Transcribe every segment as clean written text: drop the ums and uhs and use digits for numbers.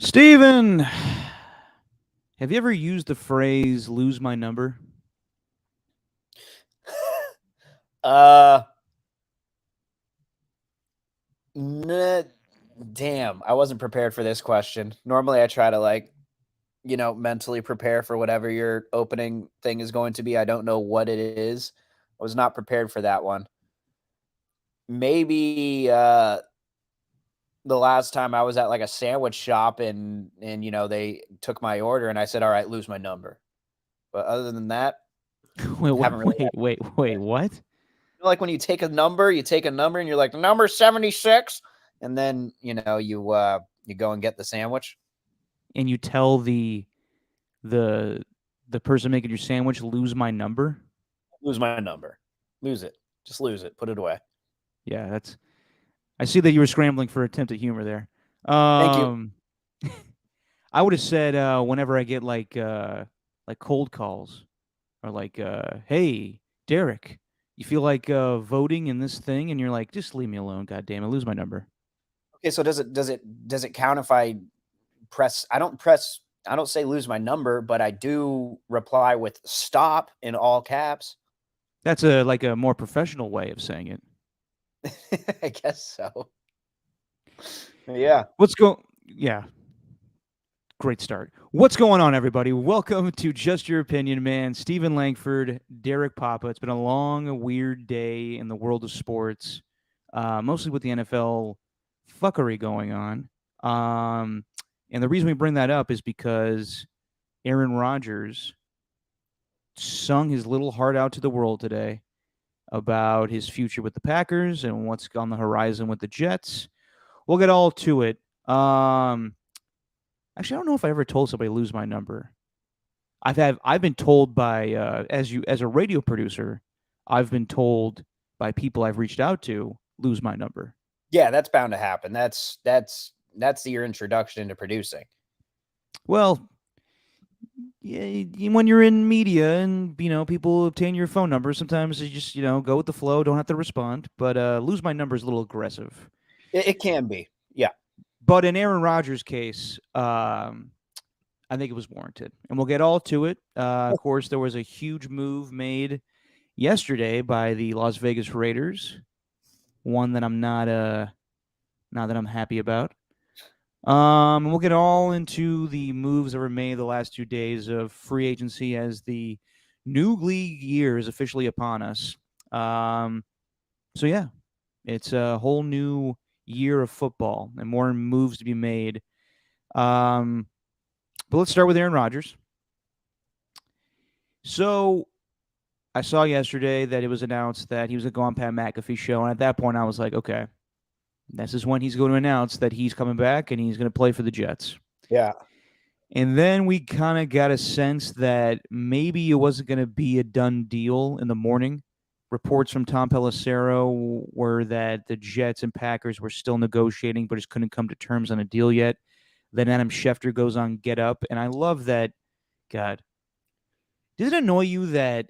Steven, have you ever used the phrase lose my number? Uh, nah, damn, I wasn't prepared for this question. Normally, I try to mentally prepare for whatever your opening thing is going to be. I don't know what it is. I was not prepared for that one. Maybe the last time I was at like a sandwich shop and they took my order and I said, "All right, lose my number." But other than that, Wait, wait, haven't really had. wait, what? Like when you take a number and you're like number 76, and then you go and get the sandwich. And you tell the the person making your sandwich lose my number? Lose my number. Lose it. Just lose it. Put it away. Yeah, that's. I see that you were scrambling for attempted humor there. Thank you. Um, I would have said whenever I get like cold calls or hey, Derek, you feel like voting in this thing, and you're like, just leave me alone, God damn it, lose my number. Okay, so does it count if I press? I don't say lose my number, but I do reply with stop in all caps. That's a more professional way of saying it. I guess so. Yeah. Let's go. Yeah, great start. What's going on, everybody? Welcome to Just Your Opinion, man. Stephen Langford, Derek Papa. It's been a long, weird day in the world of sports, mostly with the NFL fuckery going on. Um, and the reason we bring that up is because Aaron Rodgers sung his little heart out to the world today about his future with the Packers and what's on the horizon with the Jets. We'll get all to it. Actually, I don't know if I ever told somebody to lose my number. I've been told by as a radio producer, I've been told by people I've reached out to lose my number. Yeah, that's bound to happen. That's your introduction into producing. Well, yeah, when you're in media and people obtain your phone number, sometimes you just go with the flow, don't have to respond. But lose my number is a little aggressive. It can be. Yeah. But in Aaron Rodgers' case, I think it was warranted, and we'll get all to it. Of course, there was a huge move made yesterday by the Las Vegas Raiders, one that I'm not that I'm happy about. And we'll get all into the moves that were made the last 2 days of free agency as the new league year is officially upon us. So yeah, it's a whole new year of football and more moves to be made. But let's start with Aaron Rodgers. So I saw yesterday that it was announced that he was going to go on Pat McAfee's show, and at that point I was like, okay, this is when he's going to announce that he's coming back and he's going to play for the Jets. Yeah. And then we kind of got a sense that maybe it wasn't going to be a done deal in the morning. Reports from Tom Pelissero were that the Jets and Packers were still negotiating, but just couldn't come to terms on a deal yet. Then Adam Schefter goes on Get Up, and I love that. God, does it annoy you that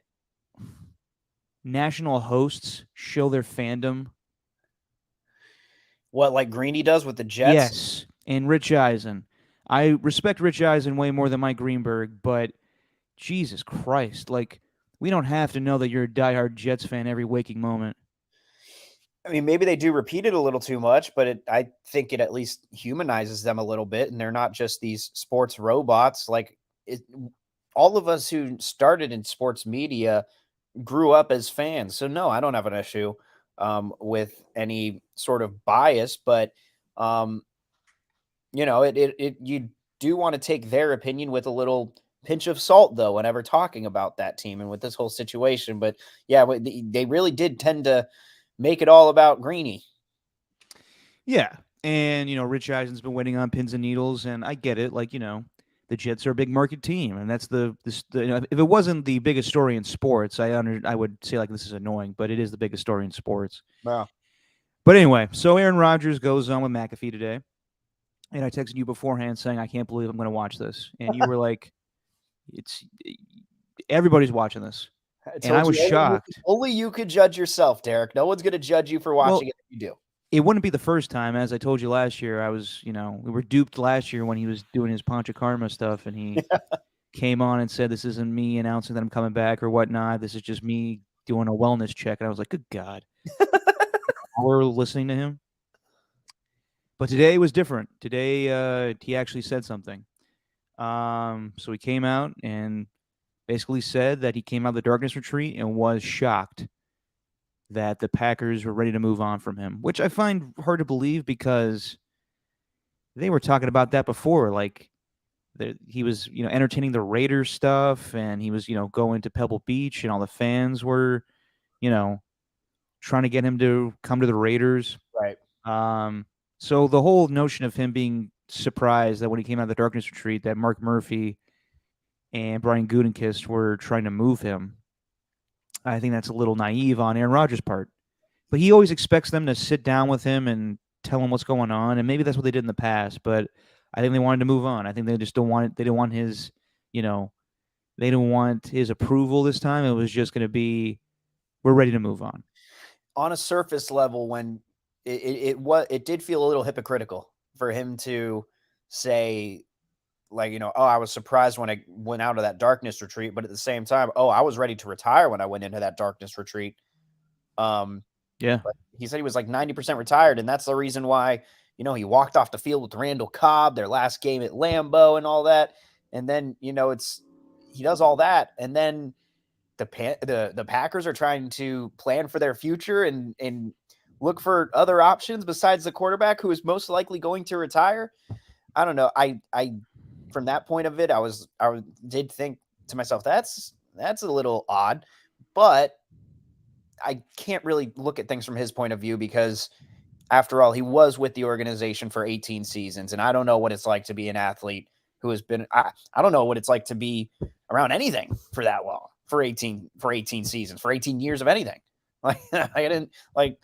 national hosts show their fandom? What, like Greeny does with the Jets? Yes, and Rich Eisen. I respect Rich Eisen way more than Mike Greenberg, but Jesus Christ, like, we don't have to know that you're a diehard Jets fan every waking moment. I mean, maybe they do repeat it a little too much, but I think it at least humanizes them a little bit, and they're not just these sports robots. All of us who started in sports media grew up as fans, so no, I don't have an issue with any sort of bias, but you do want to take their opinion with a little pinch of salt, though, whenever talking about that team and with this whole situation. But yeah, they really did tend to make it all about Greeny. Yeah, and Rich Eisen's been waiting on pins and needles, and I get it. Like, the Jets are a big market team, and that's if it wasn't the biggest story in sports, I would say like this is annoying, but it is the biggest story in sports. Wow. But anyway, so Aaron Rodgers goes on with McAfee today, and I texted you beforehand saying I can't believe I'm going to watch this, and you were like, "It's everybody's watching this," and I was shocked. Only you could judge yourself, Derek. No one's going to judge you for watching it if you do. it wouldn't be the first time. As I told you last year, I was, we were duped last year when he was doing his Pancha Karma stuff, and he came on and said, "This isn't me announcing that I'm coming back or whatnot. This is just me doing a wellness check." And I was like, "Good God, we're listening to him." But today was different. Today, he actually said something. So he came out and basically said that he came out of the darkness retreat and was shocked that the Packers were ready to move on from him, which I find hard to believe because they were talking about that before. Like he was, entertaining the Raiders stuff, and he was, going to Pebble Beach, and all the fans were, you know, trying to get him to come to the Raiders. Right. Um, so the whole notion of him being surprised that when he came out of the darkness retreat that Mark Murphy and Brian Gutekunst were trying to move him, I think that's a little naive on Aaron Rodgers' part. But he always expects them to sit down with him and tell him what's going on, and maybe that's what they did in the past. But I think they wanted to move on. I think they just don't want it. They didn't want his, you know, they didn't want his approval this time. It was just going to be, we're ready to move on. On a surface level, when it did feel a little hypocritical for him to say, like, oh, I was surprised when I went out of that darkness retreat, but at the same time, oh, I was ready to retire when I went into that darkness retreat. Yeah. But he said he was like 90% retired, and that's the reason why, he walked off the field with Randall Cobb, their last game at Lambeau and all that. And then, he does all that, and then the Packers are trying to plan for their future and look for other options besides the quarterback who is most likely going to retire. I don't know. I from that point of it, I did think to myself, that's a little odd, but I can't really look at things from his point of view because after all, he was with the organization for 18 seasons, and I don't know what it's like to be an athlete who has been, I don't know what it's like to be around anything for that long, for 18 seasons, for 18 years of anything. Like I didn't like,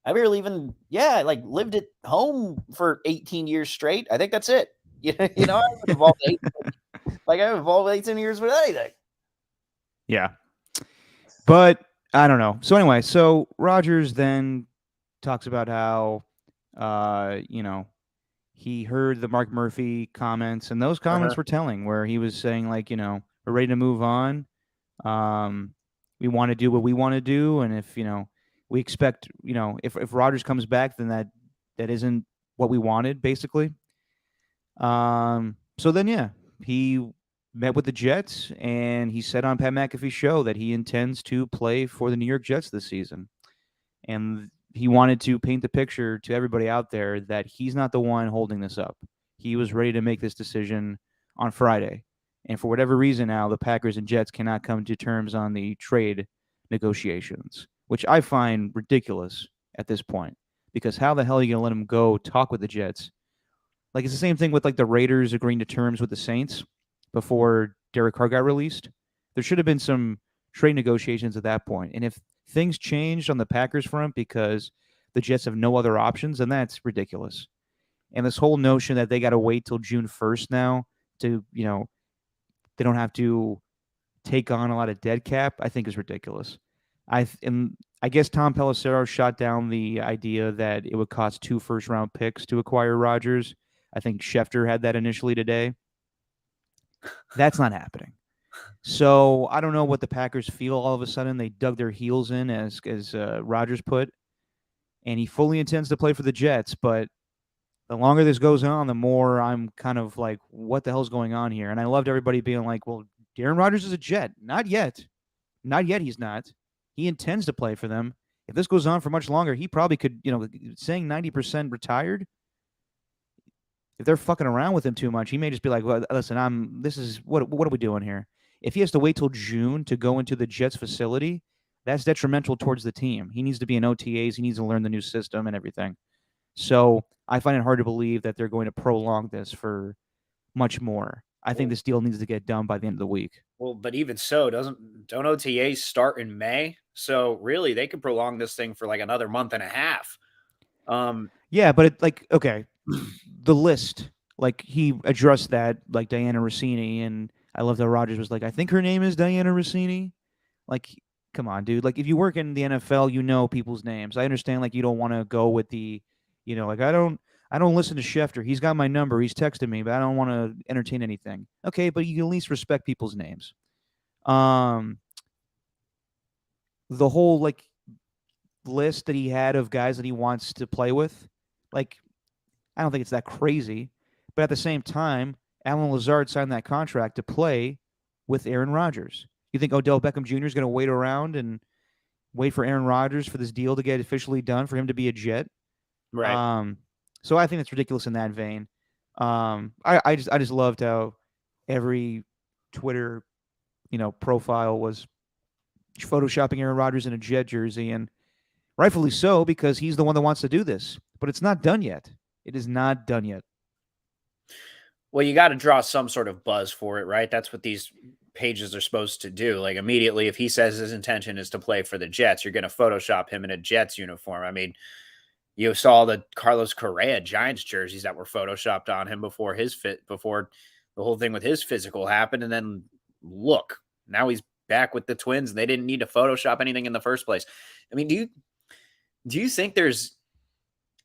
I barely even, like lived at home for 18 years straight. I think that's it. I haven't involved I haven't involved 18 years with anything. Yeah. But I don't know. So anyway, so Rodgers then talks about how, he heard the Mark Murphy comments, and those comments were telling, where he was saying, like, we're ready to move on. We want to do what we want to do, and if we expect, if Rodgers comes back, then that isn't what we wanted, basically. So then, yeah, he met with the Jets, and he said on Pat McAfee's show that he intends to play for the New York Jets this season. And he wanted to paint the picture to everybody out there that he's not the one holding this up. He was ready to make this decision on Friday. And for whatever reason now, the Packers and Jets cannot come to terms on the trade negotiations, which I find ridiculous at this point. Because how the hell are you going to let him go talk with the Jets? Like, it's the same thing with, like, the Raiders agreeing to terms with the Saints before Derek Carr got released. There should have been some trade negotiations at that point. And if things changed on the Packers front because the Jets have no other options, then that's ridiculous. And this whole notion that they got to wait till June 1st now to, they don't have to take on a lot of dead cap, I think is ridiculous. I guess Tom Pelissero shot down the idea that it would cost 2 first-round picks to acquire Rodgers. I think Schefter had that initially today. That's not happening. So I don't know what the Packers feel all of a sudden. They dug their heels in, as Rodgers put, and he fully intends to play for the Jets. But the longer this goes on, the more I'm kind of like, what the hell's going on here? And I loved everybody being like, well, Darren Rodgers is a Jet. Not yet. Not yet, he's not. He intends to play for them. If this goes on for much longer, he probably could, saying 90% retired. If they're fucking around with him too much, he may just be like, well, listen, what are we doing here? If he has to wait till June to go into the Jets facility, that's detrimental towards the team. He needs to be in OTAs. He needs to learn the new system and everything. So I find it hard to believe that they're going to prolong this for much more. I think this deal needs to get done by the end of the week. Well, but even so, don't OTAs start in May? So really, they could prolong this thing for like another month and a half. Yeah, but okay, the list, like, he addressed that, like, Diana Rossini, and I love that Rodgers was like, I think her name is Diana Rossini. Like, come on, dude. Like, if you work in the NFL, you know people's names. I understand, like, you don't want to go with the Like I don't listen to Schefter. He's got my number. He's texted me, but I don't want to entertain anything. Okay, but you can at least respect people's names. Um, the whole like list that he had of guys that he wants to play with, like I don't think it's that crazy. But at the same time, Alan Lazard signed that contract to play with Aaron Rodgers. You think Odell Beckham Jr. is going to wait around and wait for Aaron Rodgers for this deal to get officially done for him to be a Jet? Right. Um, so I think it's ridiculous in that vein. I just loved how every Twitter profile was photoshopping Aaron Rodgers in a Jet jersey, and rightfully so because he's the one that wants to do this. But it's not done yet. It is not done yet. Well, you got to draw some sort of buzz for it, right? That's what these pages are supposed to do. Like immediately, if he says his intention is to play for the Jets, you're going to Photoshop him in a Jets uniform. I mean, you saw the Carlos Correa Giants jerseys that were photoshopped on him before before the whole thing with his physical happened. And then look, now he's back with the Twins and they didn't need to Photoshop anything in the first place. I mean, do you think there's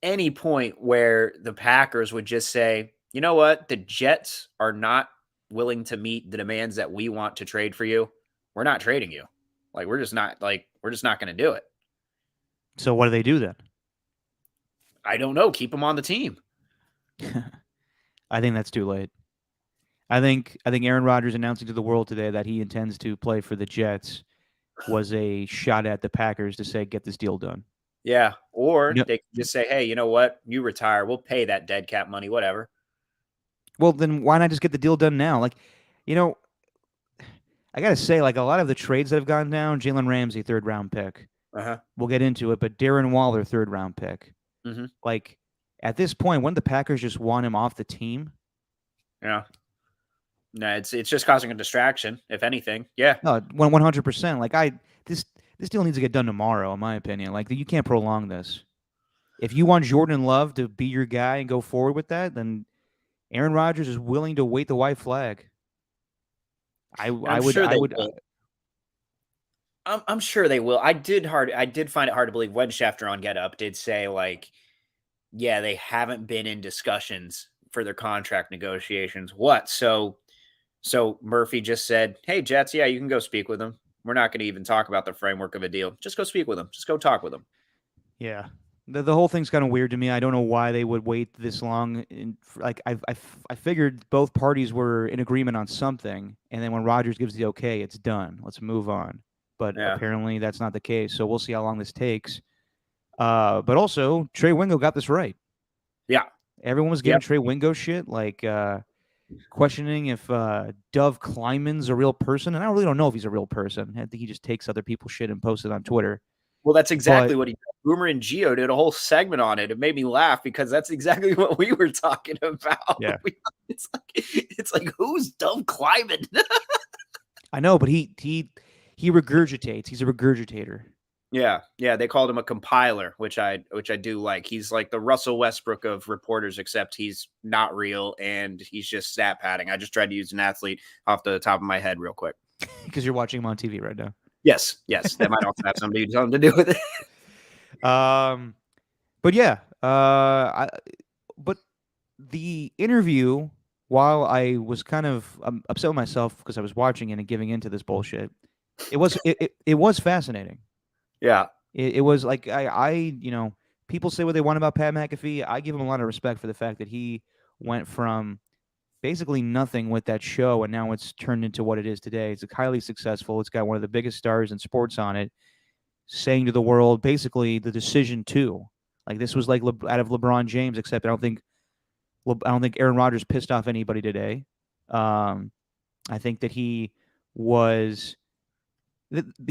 any point where the Packers would just say, you know what, the Jets are not willing to meet the demands that we want to trade for you? We're not trading you. We're just not going to do it. So what do they do then? I don't know. Keep him on the team. I think that's too late. I think Aaron Rodgers announcing to the world today that he intends to play for the Jets was a shot at the Packers to say, get this deal done. Yeah. Or they could just say, hey, you know what? You retire. We'll pay that dead cap money, whatever. Well, then why not just get the deal done now? I got to say, a lot of the trades that have gone down, Jalen Ramsey, 3rd-round pick. Uh-huh. We'll get into it, but Darren Waller, 3rd-round pick. Mm-hmm. At this point, wouldn't the Packers just want him off the team? Yeah. No, it's just causing a distraction, if anything. Yeah. No, 100%. This deal needs to get done tomorrow, in my opinion. You can't prolong this. If you want Jordan Love to be your guy and go forward with that, then Aaron Rodgers is willing to wait the white flag. I'm sure they will. I did find it hard to believe when Schefter on Get Up did say yeah, they haven't been in discussions for their contract negotiations. What? So Murphy just said, hey, Jets, yeah, you can go speak with him. We're not going to even talk about the framework of a deal. Just go speak with him. Just go talk with him. Yeah. The whole thing's kind of weird to me. I don't know why they would wait this long. I figured both parties were in agreement on something, and then when Rodgers gives the okay, it's done. Let's move on. But apparently that's not the case. So we'll see how long this takes. But also, Trey Wingo got this right. Yeah. Everyone was giving Trey Wingo shit, questioning if Dove Kleiman's a real person. And I really don't know if he's a real person. I think he just takes other people's shit and posts it on Twitter. Well, that's exactly what he did. Boomer and Gio did a whole segment on it. It made me laugh because that's exactly what we were talking about. Yeah. It's like who's Dove Kleiman? I know, but he regurgitates. He's a regurgitator. Yeah. They called him a compiler, which I do like. He's like the Russell Westbrook of reporters, except he's not real and he's just stat padding. I just tried to use an athlete off the top of my head real quick. Because you're watching him on TV right now. Yes. That might also have something to do with it. But yeah. But the interview, while I was kind of upset with myself because I was watching it and giving into this bullshit, it was fascinating. Yeah. It was people say what they want about Pat McAfee. I give him a lot of respect for the fact that he went from basically nothing with that show, and now it's turned into what it is today. It's highly successful. It's got one of the biggest stars in sports on it, saying to the world, basically, the decision to. This was out of LeBron James, except I don't think Aaron Rodgers pissed off anybody today. I think that he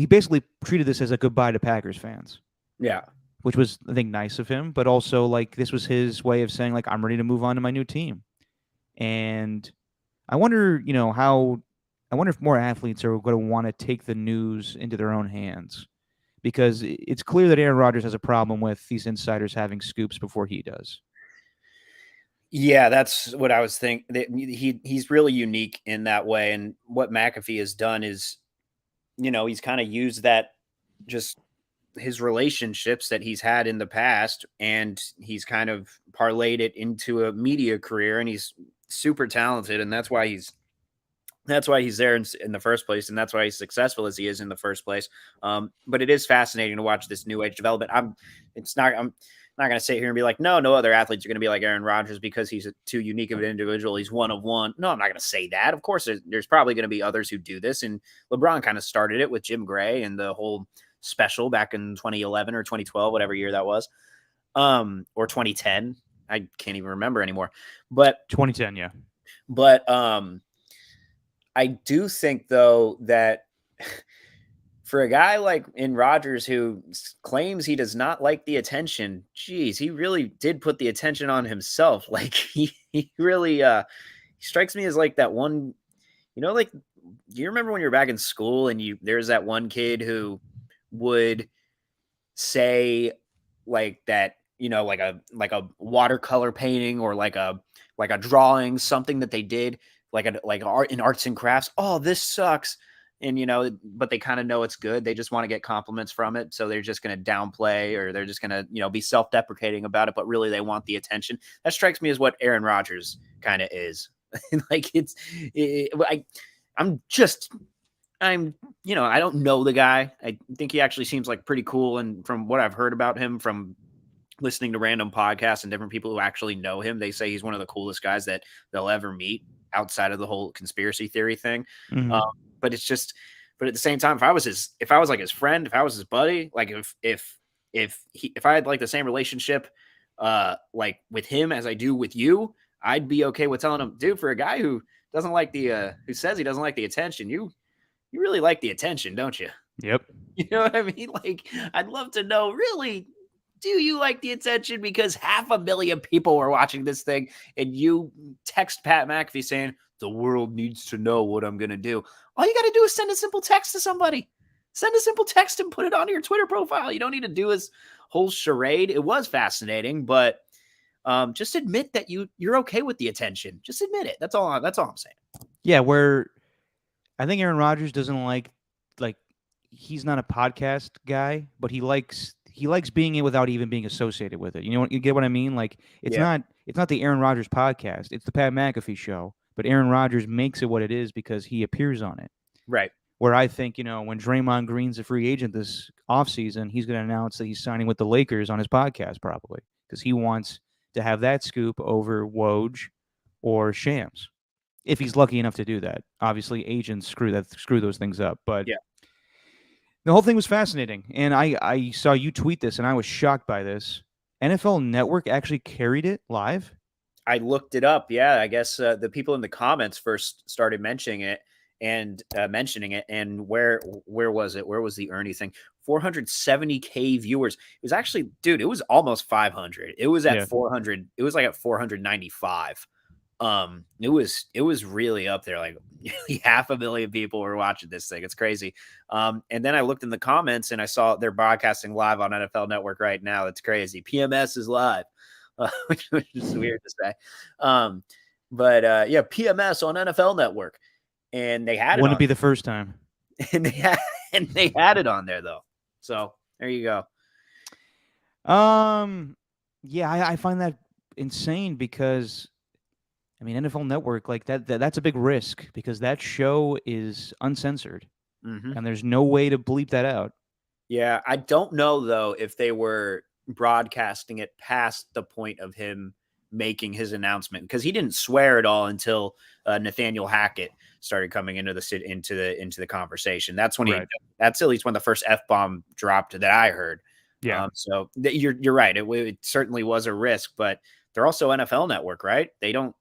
basically treated this as a goodbye to Packers fans. Yeah. Which was, I think, nice of him, but also this was his way of saying I'm ready to move on to my new team. And I wonder, if more athletes are going to want to take the news into their own hands, because it's clear that Aaron Rodgers has a problem with these insiders having scoops before he does. Yeah, that's what I was thinking. He's really unique in that way. And what McAfee has done is, he's kind of used that just his relationships that he's had in the past, and he's kind of parlayed it into a media career, and he's super talented, and that's why he's there in the first place, and that's why he's successful as he is in the first place. But it is fascinating to watch this new age development. I'm not going to sit here and be like, no other athletes are going to be like Aaron Rodgers because he's too unique of an individual. He's one of one. No, I'm not going to say that. Of course, there's probably going to be others who do this, and LeBron kind of started it with Jim Gray and the whole special back in 2011 or 2012, whatever year that was, or 2010. I can't even remember anymore. But 2010, yeah. But I do think, though, that for a guy like in Rodgers who claims he does not like the attention, geez, he really did put the attention on himself. Like he really he strikes me as like that one, like, do you remember when you were back in school and there's that one kid who would say like that, like a watercolor painting or like a drawing, something that they did like art in arts and crafts. Oh, this sucks. And, but they kind of know it's good. They just want to get compliments from it. So they're just going to downplay, or they're just going to, be self-deprecating about it. But really they want the attention. That strikes me as what Aaron Rodgers kind of is. Like I don't know the guy. I think he actually seems like pretty cool. And from what I've heard about him from listening to random podcasts and different people who actually know him, they say he's one of the coolest guys that they'll ever meet outside of the whole conspiracy theory thing. Mm-hmm. But at the same time, if I was like his friend, if I was his buddy, like if I had like the same relationship, like with him as I do with you, I'd be okay with telling him, dude, for a guy who doesn't like who says he doesn't like the attention, you really like the attention, don't you? Yep. You know what I mean? Like, I'd love to know, really, do you like the attention? Because 500,000 people were watching this thing, and you text Pat McAfee saying, the world needs to know what I'm going to do. All you got to do is send a simple text to somebody. Send a simple text and put it onto your Twitter profile. You don't need to do this whole charade. It was fascinating, but just admit that you're okay with the attention. Just admit it. That's all I'm saying. Yeah, where I think Aaron Rodgers doesn't like he's not a podcast guy, but he likes being in without even being associated with it. You get what I mean? Like it's not the Aaron Rodgers podcast. It's the Pat McAfee show. But Aaron Rodgers makes it what it is because he appears on it. Right. Where I think, when Draymond Green's a free agent this offseason, he's going to announce that he's signing with the Lakers on his podcast probably because he wants to have that scoop over Woj or Shams, if he's lucky enough to do that. Obviously, agents screw those things up. But yeah, the whole thing was fascinating. And I saw you tweet this, and I was shocked by this. NFL Network actually carried it live. I looked it up. Yeah, I guess the people in the comments first started mentioning it, and where was it? Where was the Ernie thing? 470K viewers. It was actually, dude, it was almost 500. It was at 400. It was like at 495. It was really up there. Like nearly 500,000 people were watching this thing. It's crazy. And then I looked in the comments and I saw they're broadcasting live on NFL Network right now. It's crazy. PMS is live. Which is weird to say. But PMS on NFL Network. And they had it. Wouldn't be the first time. And they had it on there though. So there you go. Yeah, I find that insane because NFL Network, like that's a big risk because that show is uncensored. Mm-hmm. And there's no way to bleep that out. Yeah, I don't know though if they were broadcasting it past the point of him making his announcement, because he didn't swear at all until Nathaniel Hackett started coming into the conversation. That's when that's at least when the first F-bomb dropped that I heard. Yeah. So you're right. It certainly was a risk, but they're also NFL Network, right? The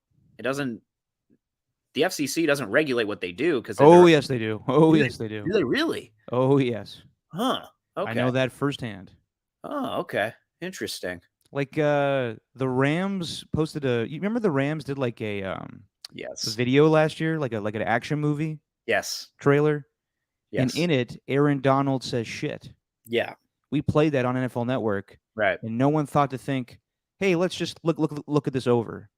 FCC doesn't regulate what they do because yes they do. Yes they do. Do they really? Oh yes. Huh. Okay. I know that firsthand. Oh, okay. Interesting. Like the Rams posted you remember the Rams did like a video last year, like an action movie? Yes. Trailer? Yes. And in it, Aaron Donald says shit. Yeah. We played that on NFL Network. Right. And no one thought to think, hey, let's just look at this over.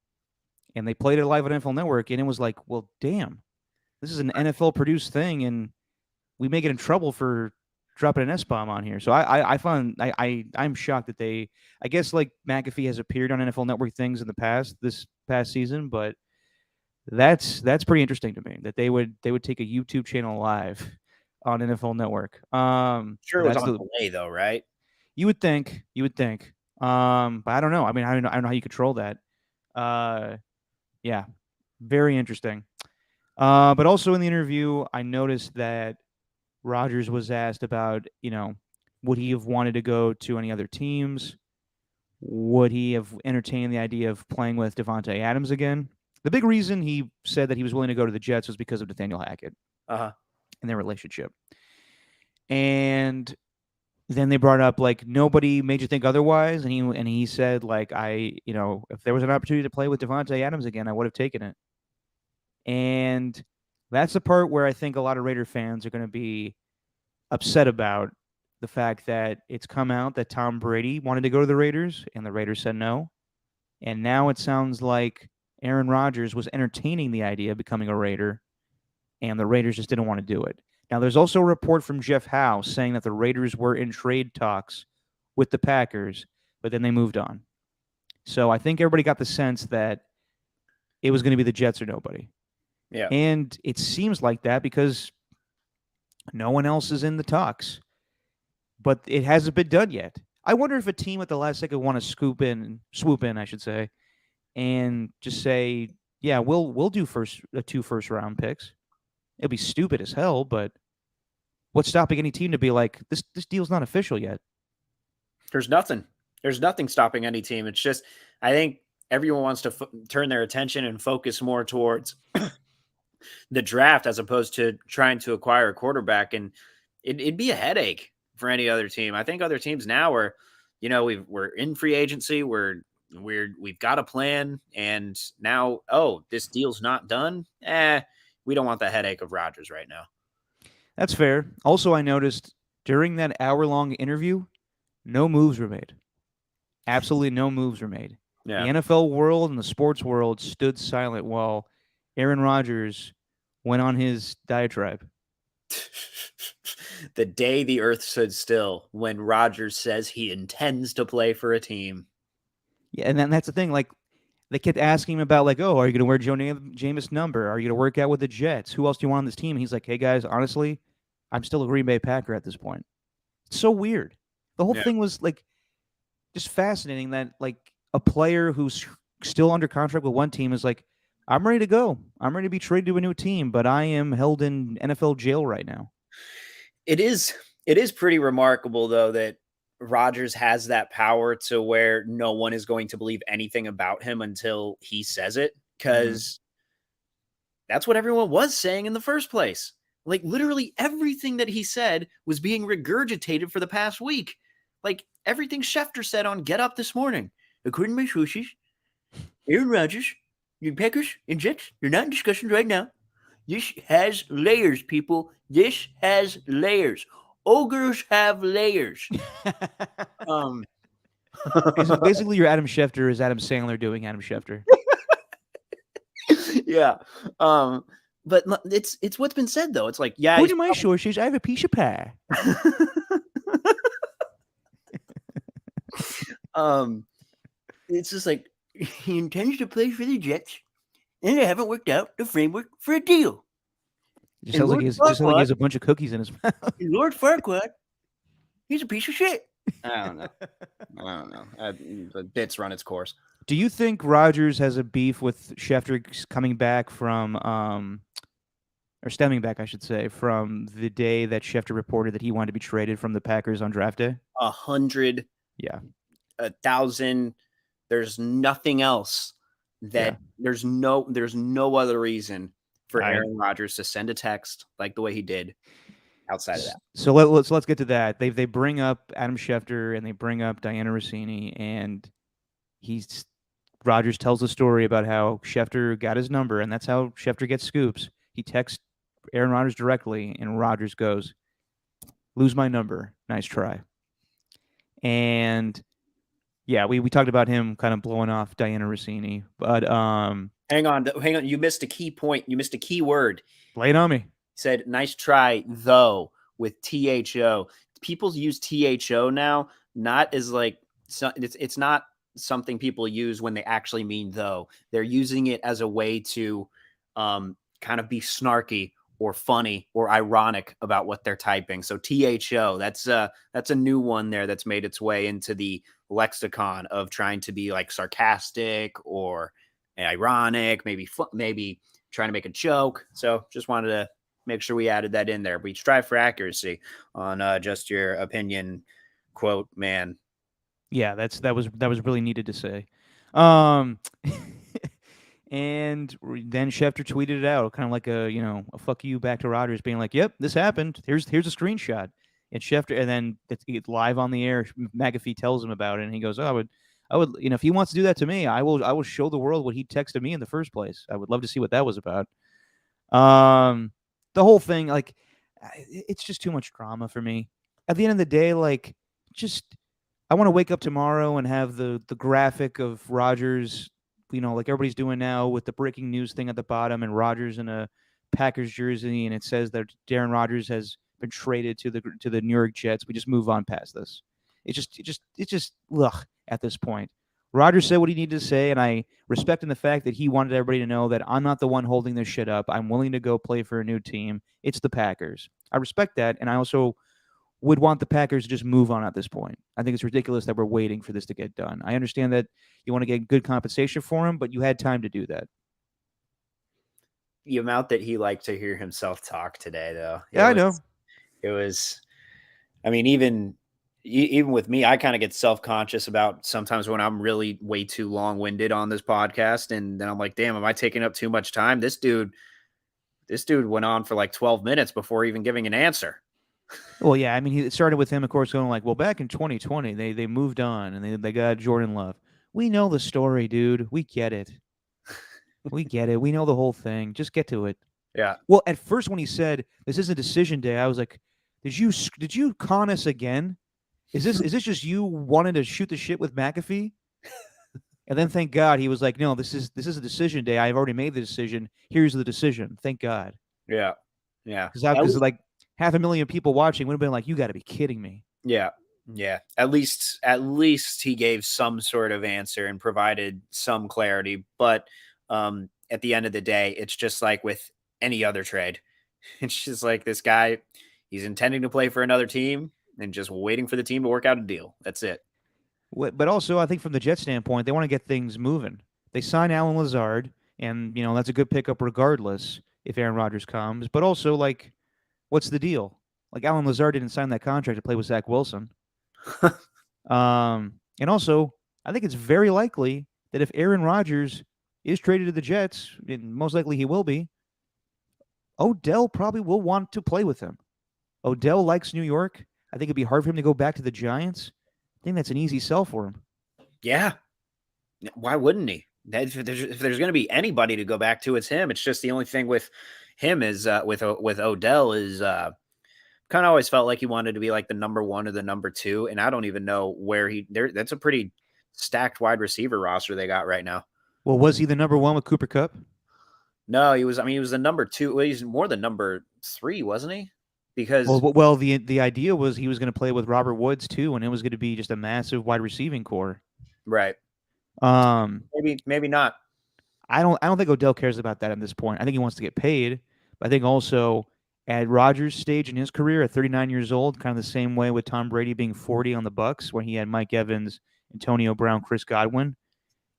And they played it live on NFL Network, and it was like, well, damn. This is an NFL produced thing, and we may get in trouble for dropping an S-bomb on here. So I'm shocked that I guess like McAfee has appeared on NFL Network things in the past, this past season, but that's pretty interesting to me that they would take a YouTube channel live on NFL Network. Sure, it was That's on the delay though, right? you would think. But I don't know. I mean, I don't know how you control that. Uh, yeah, very interesting. But also in the interview, I noticed that Rodgers was asked about, would he have wanted to go to any other teams? Would he have entertained the idea of playing with Devontae Adams again? The big reason he said that he was willing to go to the Jets was because of Nathaniel Hackett Uh-huh. and their relationship. And then they brought up like nobody made you think otherwise, and he said like if there was an opportunity to play with Devontae Adams again, I would have taken it. And that's the part where I think a lot of Raider fans are going to be upset about the fact that it's come out that Tom Brady wanted to go to the Raiders and the Raiders said no. And now it sounds like Aaron Rodgers was entertaining the idea of becoming a Raider and the Raiders just didn't want to do it. Now, there's also a report from Jeff Howe saying that the Raiders were in trade talks with the Packers, but then they moved on. So I think everybody got the sense that it was going to be the Jets or nobody. Yeah. And it seems like that because no one else is in the talks. But it hasn't been done yet. I wonder if a team at the last second want to swoop in, I should say, and just say, yeah, we'll do two first round picks. It'll be stupid as hell, but what's stopping any team to be like, this deal's not official yet? There's nothing. There's nothing stopping any team. It's just, I think everyone wants to turn their attention and focus more towards the draft as opposed to trying to acquire a quarterback. And it'd be a headache for any other team. I think other teams now are, we're in free agency. We've got a plan, and now, this deal's not done. We don't want the headache of Rodgers right now. That's fair. Also, I noticed during that hour-long interview, no moves were made. Absolutely no moves were made. Yeah. The NFL world and the sports world stood silent while Aaron Rodgers went on his diatribe. The day the earth stood still when Rodgers says he intends to play for a team. Yeah, and then that's the thing. Like, they kept asking him about, like, are you going to wear Joe Jameis' number? Are you going to work out with the Jets? Who else do you want on this team? And he's like, hey, guys, honestly, I'm still a Green Bay Packer at this point. It's so weird. The whole thing was, like, just fascinating that, like, a player who's still under contract with one team is like, I'm ready to go. I'm ready to be traded to a new team, but I am held in NFL jail right now. It is pretty remarkable, though, that Rodgers has that power to where no one is going to believe anything about him until he says it, because that's what everyone was saying in the first place. Like, literally everything that he said was being regurgitated for the past week. Like, everything Schefter said on Get Up this morning. According to my sources, Aaron Rodgers, your Packers and Jets, they're not in discussions right now. This has layers, people. This has layers. Ogres have layers. Basically, your Adam Schefter is Adam Sandler doing Adam Schefter. Yeah. But it's what's been said, though. It's like, yeah. According to my sources, I have a piece of pie. It's just like, he intends to play for the Jets, and they haven't worked out the framework for a deal. Just sounds like he has a bunch of cookies in his mouth. Lord Farquaad, he's a piece of shit. I don't know. The bit's run its course. Do you think Rodgers has a beef with Schefter coming back from, or stemming back, I should say, from the day that Schefter reported that he wanted to be traded from the Packers on draft day? 100. Yeah. 1,000. There's nothing else there's no other reason for Aaron Rodgers to send a text like the way he did outside of that. So let's get to that. They bring up Adam Schefter and they bring up Diana Rossini, and Rodgers tells the story about how Schefter got his number, and that's how Schefter gets scoops. He texts Aaron Rodgers directly, and Rodgers goes, "Lose my number. Nice try." And yeah, we talked about him kind of blowing off Diana Rossini, but hang on, you missed a key point. You missed a key word. Lay it on me. He said, "Nice try, though," with THO. people use THO now, not as like it's not something people use when they actually mean though. They're using it as a way to kind of be snarky or funny or ironic about what they're typing. So THO, that's a new one there that's made its way into the lexicon of trying to be like sarcastic or ironic, maybe trying to make a joke. So just wanted to make sure we added that in there. We strive for accuracy on just your opinion quote, man. Yeah, that was really needed to say. Um, and then Schefter tweeted it out, kind of like a fuck you back to Rodgers, being like, "Yep, this happened. Here's a screenshot." And Schefter, and then it's live on the air. McAfee tells him about it, and he goes, "Oh, I would, if he wants to do that to me, I will show the world what he texted me in the first place. I would love to see what that was about." Um, the whole thing, like, it's just too much drama for me. At the end of the day, like, just I want to wake up tomorrow and have the graphic of Rodgers, like everybody's doing now with the breaking news thing at the bottom, and Rodgers in a Packers jersey, and it says that Darren Rodgers has been traded to the New York Jets. We just move on past this. It's just ugh at this point. Rodgers said what he needed to say, and I respect in the fact that he wanted everybody to know that I'm not the one holding this shit up. I'm willing to go play for a new team. It's the Packers. I respect that, and I also would want the Packers to just move on at this point. I think it's ridiculous that we're waiting for this to get done. I understand that you want to get good compensation for him, but you had time to do that. The amount that he liked to hear himself talk today, though, Yeah, I know. it was. I mean, even with me, I kind of get self-conscious about sometimes when I'm really way too long-winded on this podcast, and then I'm like, damn, am I taking up too much time? This dude went on for like 12 minutes before even giving an answer. Well, yeah, I mean, it started with him, of course, going like, well, back in 2020, they moved on and they got Jordan Love. We know the story, dude. We get it. We get it. We know the whole thing. Just get to it. Yeah. Well, at first when he said this is a decision day, I was like, did you con us again? Is this just you wanting to shoot the shit with McAfee? And then thank God he was like, no, this is a decision day. I've already made the decision. Here's the decision. Thank God. Yeah. Yeah. Because like 500,000 people watching would have been like, you got to be kidding me. Yeah. Yeah. At least he gave some sort of answer and provided some clarity. But at the end of the day, it's just like with any other trade. It's just like this guy, he's intending to play for another team and just waiting for the team to work out a deal. That's it. But also, I think from the Jets standpoint, they want to get things moving. They sign Alan Lazard, and that's a good pickup regardless if Aaron Rodgers comes. But also, like, what's the deal? Like, Alan Lazard didn't sign that contract to play with Zach Wilson. And also, I think it's very likely that if Aaron Rodgers is traded to the Jets, and most likely he will be, Odell probably will want to play with him. Odell likes New York. I think it'd be hard for him to go back to the Giants. I think that's an easy sell for him. Yeah. Why wouldn't he? If there's going to be anybody to go back to, it's him. It's just the only thing with him is with Odell is kind of always felt like he wanted to be like the number one or the number two. And I don't even know where that's a pretty stacked wide receiver roster they got right now. Well, was he the number one with Cooper Kupp? No, he was the number two. Well, he's more than number three, wasn't he? Because the idea was he was going to play with Robert Woods too, and it was going to be just a massive wide receiving core. Right. Maybe not. I don't think Odell cares about that at this point. I think he wants to get paid. But I think also at Rodgers' stage in his career, at 39 years old, kind of the same way with Tom Brady being 40 on the Bucs, when he had Mike Evans, Antonio Brown, Chris Godwin.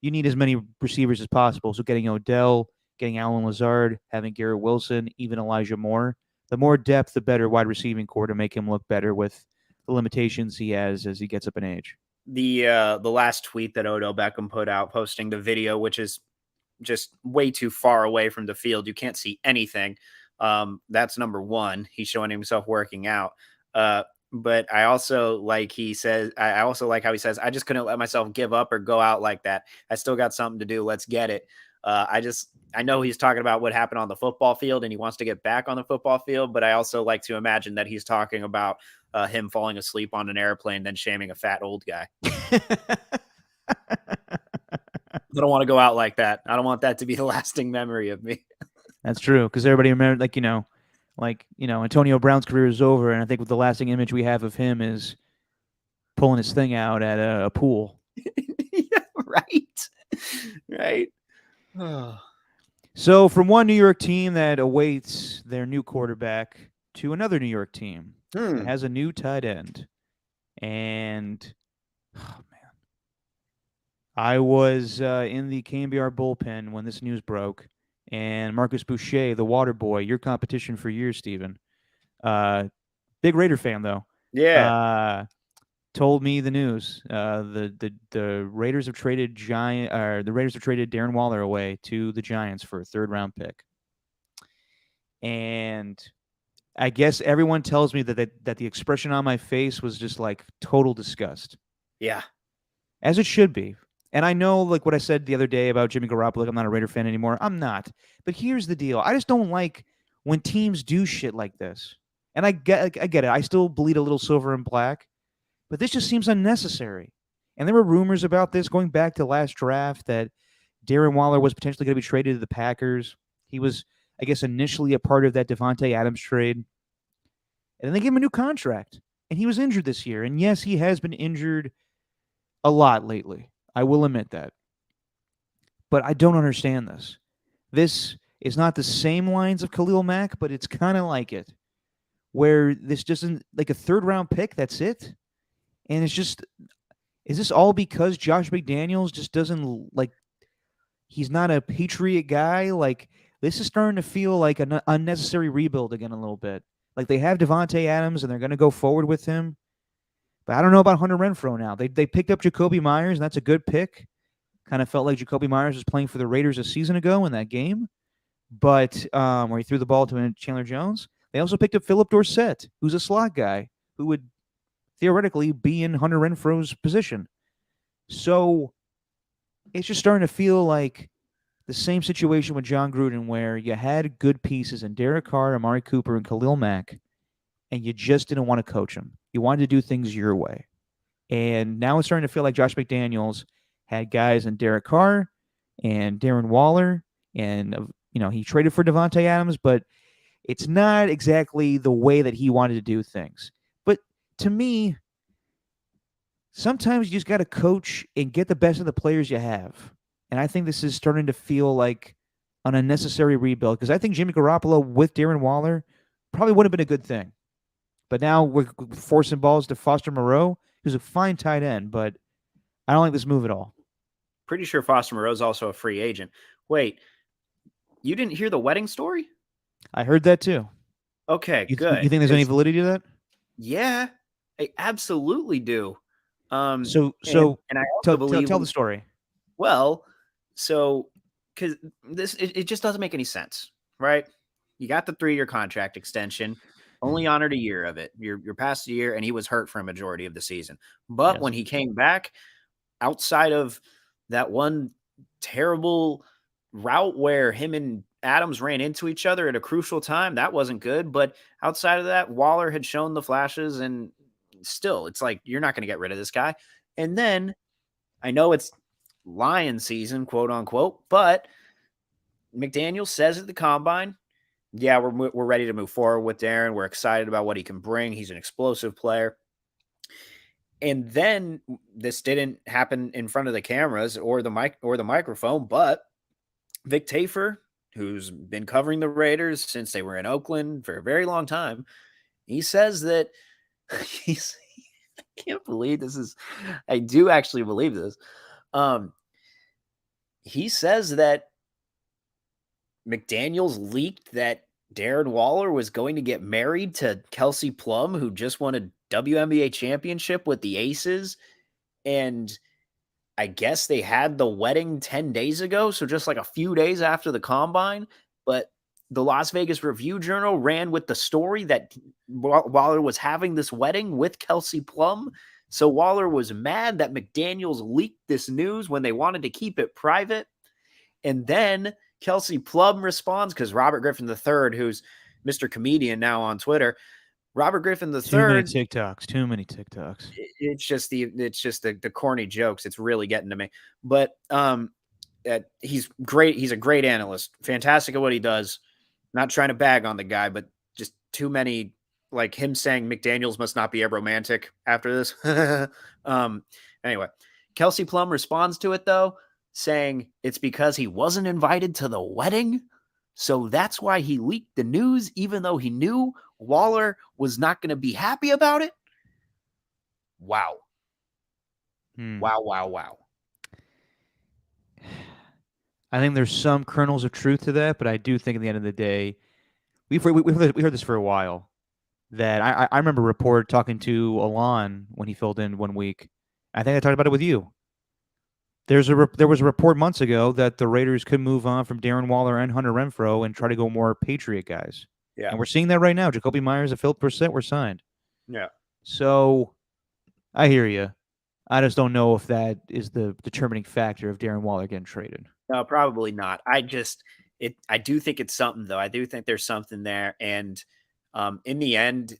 You need as many receivers as possible. So getting Odell, getting Alan Lazard, having Garrett Wilson, even Elijah Moore. The more depth, the better wide receiving core to make him look better with the limitations he has as he gets up in age. The last tweet that Odell Beckham put out, posting the video, which is just way too far away from the field. You can't see anything. That's number one. He's showing himself working out. But I also like how he says, I just couldn't let myself give up or go out like that. I still got something to do. Let's get it. I know he's talking about what happened on the football field and he wants to get back on the football field, but I also like to imagine that he's talking about him falling asleep on an airplane, then shaming a fat old guy. I don't want to go out like that. I don't want that to be a lasting memory of me. That's true. Because everybody remembered, Like, Antonio Brown's career is over, and I think with the lasting image we have of him is pulling his thing out at a pool. Yeah, right. Right. So, from one New York team that awaits their new quarterback to another New York team that has a new tight end. And, oh man, I was in the KBR bullpen when this news broke, and Marcus Boucher, the water boy, your competition for years, Steven, big Raider fan though, Yeah. told me the news. The Raiders have traded Darren Waller away to the Giants for a third-round pick, and I guess everyone tells me that the expression on my face was just like total disgust. Yeah. As it should be. And I know, like what I said the other day about Jimmy Garoppolo, like I'm not a Raider fan anymore. I'm not. But here's the deal: I just don't like when teams do shit like this. And I get it. I still bleed a little silver and black, but this just seems unnecessary. And there were rumors about this going back to last draft that Darren Waller was potentially going to be traded to the Packers. He was, I guess, initially a part of that Devontae Adams trade. And then they gave him a new contract. And he was injured this year. And yes, he has been injured a lot lately. I will admit that. But I don't understand this. This is not the same lines of Khalil Mack, but it's kind of like it, where this just isn't like a third-round pick. That's it. And it's just, is this all because Josh McDaniels just doesn't like, he's not a Patriot guy? Like, this is starting to feel like an unnecessary rebuild again a little bit. Like, they have Devontae Adams and they're going to go forward with him. But I don't know about Hunter Renfrow now. They picked up Jacoby Myers, and that's a good pick. Kind of felt like Jacoby Myers was playing for the Raiders a season ago in that game, but where he threw the ball to Chandler Jones. They also picked up Philip Dorsett, who's a slot guy who would theoretically be in Hunter Renfrow's position. So it's just starting to feel like the same situation with John Gruden, where you had good pieces in Derek Carr, Amari Cooper, and Khalil Mack, and you just didn't want to coach them. You wanted to do things your way. And now it's starting to feel like Josh McDaniels had guys in Derek Carr and Darren Waller, and he traded for Devontae Adams, but it's not exactly the way that he wanted to do things. But to me, sometimes you just got to coach and get the best of the players you have. And I think this is starting to feel like an unnecessary rebuild, because I think Jimmy Garoppolo with Darren Waller probably would have been a good thing. But now we're forcing balls to Foster Moreau, who's a fine tight end, but I don't like this move at all. Pretty sure Foster Moreau is also a free agent. Wait, you didn't hear the wedding story? I heard that too. Okay, good. You think there's any validity to that? Yeah, I absolutely do. And I also believe tell the story. Well, so because it just doesn't make any sense, right? You got the 3-year contract extension, only honored a year of it. You're past a year, and he was hurt for a majority of the season. But when he came back, outside of that one terrible route where him and Adams ran into each other at a crucial time, that wasn't good. But outside of that, Waller had shown the flashes, and still, it's like, you're not going to get rid of this guy. And then I know it's Lion season, quote unquote, but McDaniel says at the combine, yeah, we're ready to move forward with Darren. We're excited about what he can bring. He's an explosive player. And then this didn't happen in front of the cameras or the microphone, but Vic Tafur, who's been covering the Raiders since they were in Oakland for a very long time, he says that I can't believe this is, I do actually believe this. He says that McDaniels leaked that Darren Waller was going to get married to Kelsey Plum, who just won a WNBA championship with the Aces. And I guess they had the wedding 10 days ago. So just like a few days after the combine. But the Las Vegas Review-Journal ran with the story that Waller was having this wedding with Kelsey Plum. So Waller was mad that McDaniels leaked this news when they wanted to keep it private. And then Kelsey Plum responds, because Robert Griffin III, who's Mr. Comedian now on Twitter, Robert Griffin III. Too many TikToks. It's just the corny jokes. It's really getting to me. But he's great. He's a great analyst. Fantastic at what he does. Not trying to bag on the guy, but just too many, like him saying McDaniels must not be a romantic after this. Anyway, Kelsey Plum responds to it though, saying it's because he wasn't invited to the wedding. So that's why he leaked the news, even though he knew Waller was not going to be happy about it. Wow. Wow, wow, wow. I think there's some kernels of truth to that, but I do think at the end of the day, we heard this for a while. That I remember a report talking to Alon when he filled in one week. I think I talked about it with you. There was a report months ago that the Raiders could move on from Darren Waller and Hunter Renfrow and try to go more Patriot guys. Yeah. And we're seeing that right now. Jacoby Myers and Philip Dorsett were signed. Yeah. So I hear you. I just don't know if that is the determining factor of Darren Waller getting traded. No, probably not. I do think it's something though. I do think there's something there. And in the end,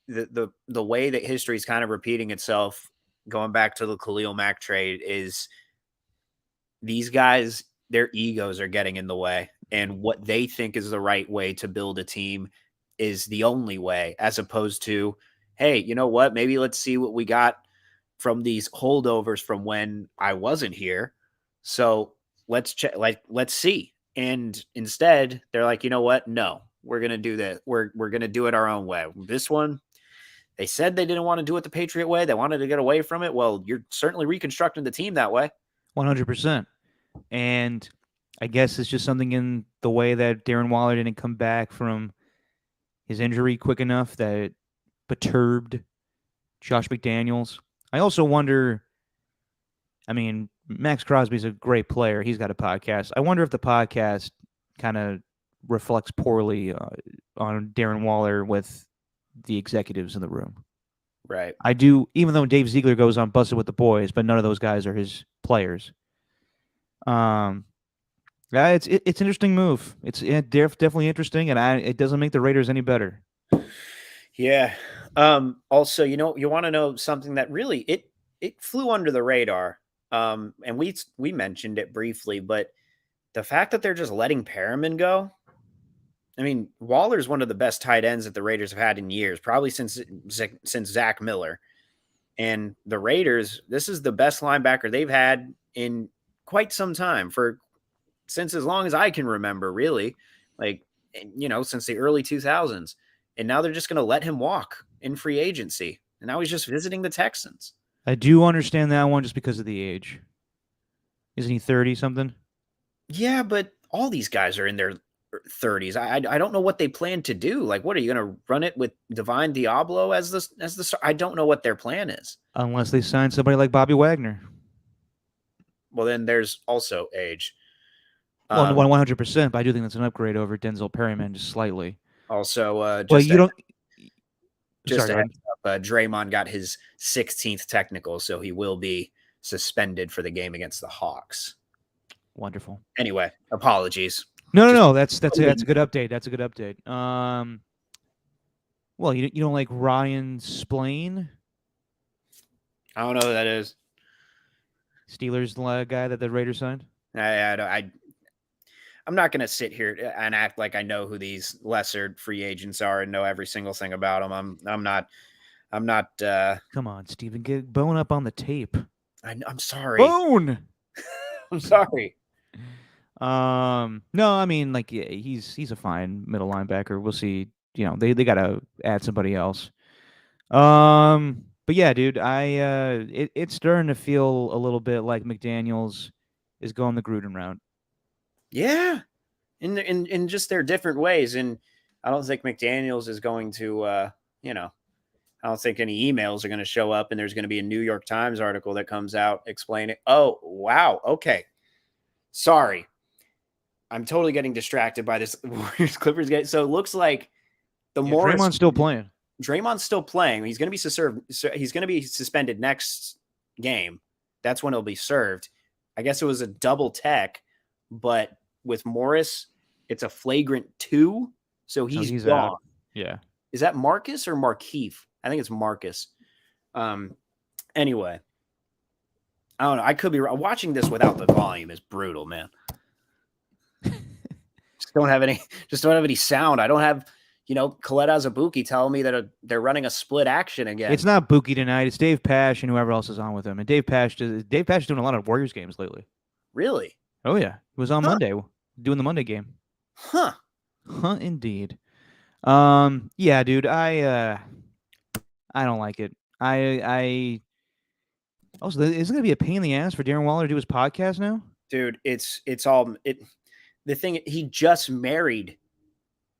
the way that history is kind of repeating itself, going back to the Khalil Mack trade, is these guys, their egos are getting in the way, and what they think is the right way to build a team is the only way, as opposed to, hey, you know what? Maybe let's see what we got from these holdovers from when I wasn't here. So let's check, let's see. And instead, they're like, you know what? No, we're gonna do that. We're gonna do it our own way. This one, they said they didn't want to do it the Patriot way. They wanted to get away from it. Well, you're certainly reconstructing the team that way. 100%. And I guess it's just something in the way that Darren Waller didn't come back from his injury quick enough that it perturbed Josh McDaniels. I also wonder, I mean, Max Crosby's a great player. He's got a podcast. I wonder if the podcast kind of reflects poorly on Darren Waller with the executives in the room. Right. I do, even though Dave Ziegler goes on Busted with the Boys, but none of those guys are his players. Yeah, it's an interesting move. It's definitely interesting, and it doesn't make the Raiders any better. Yeah. Also, you want to know something that really it flew under the radar. And we mentioned it briefly, but the fact that they're just letting Perriman go. I mean, Waller's one of the best tight ends that the Raiders have had in years, probably since Zach Miller. And the Raiders, this is the best linebacker they've had in quite some time, since as long as I can remember, really, since the early 2000s. And now they're just going to let him walk in free agency. And now he's just visiting the Texans. I do understand that one just because of the age. Isn't he 30 something? Yeah, but all these guys are in their 30s. I don't know what they plan to do. Like, what are you going to run it with Divine Diablo as the? I don't know what their plan is. Unless they sign somebody like Bobby Wagner. Well, then there's also age. Well, 100%. But I do think that's an upgrade over Denzel Perryman, just slightly. Also, well, you don't. Just a heads up, Draymond got his 16th technical, so he will be suspended for the game against the Hawks. Wonderful. Anyway, apologies. No. That's a good update. That's a good update. Well, you don't like Ryan Splain? I don't know who that is. Steelers guy that the Raiders signed. I'm not going to sit here and act like I know who these lesser free agents are and know every single thing about them. I'm not. Come on, Steven, get Bone up on the tape. I'm sorry. Bone. I'm sorry. No, I mean, like, yeah, he's a fine middle linebacker. We'll see. They got to add somebody else. But yeah, dude, it's starting to feel a little bit like McDaniels is going the Gruden route. Yeah, in just their different ways, and I don't think McDaniels is going to, I don't think any emails are going to show up, and there's going to be a New York Times article that comes out explaining. Oh, wow, okay, sorry, I'm totally getting distracted by this Warriors Clippers game. So it looks like Draymond's still playing. Draymond's still playing. He's going to be He's going to be suspended next game. That's when it'll be served. I guess it was a double tech, but with Morris, it's a flagrant 2, so he's gone. Out. Yeah. Is that Marcus or Markeith? I think it's Marcus. Anyway, I don't know. I could be wrong. Watching this without the volume is brutal, man. Just don't have any sound. I don't have, Colette Azabuki telling me that they're running a split action again. It's not Buki tonight. It's Dave Pash and whoever else is on with him. And Dave Pash is doing a lot of Warriors games lately. Really? Oh yeah, he was on Monday doing the Monday game. Huh? Indeed. Yeah, dude. I don't like it. I also, isn't it gonna be a pain in the ass for Darren Waller to do his podcast now? Dude, it's all it. The thing, he just married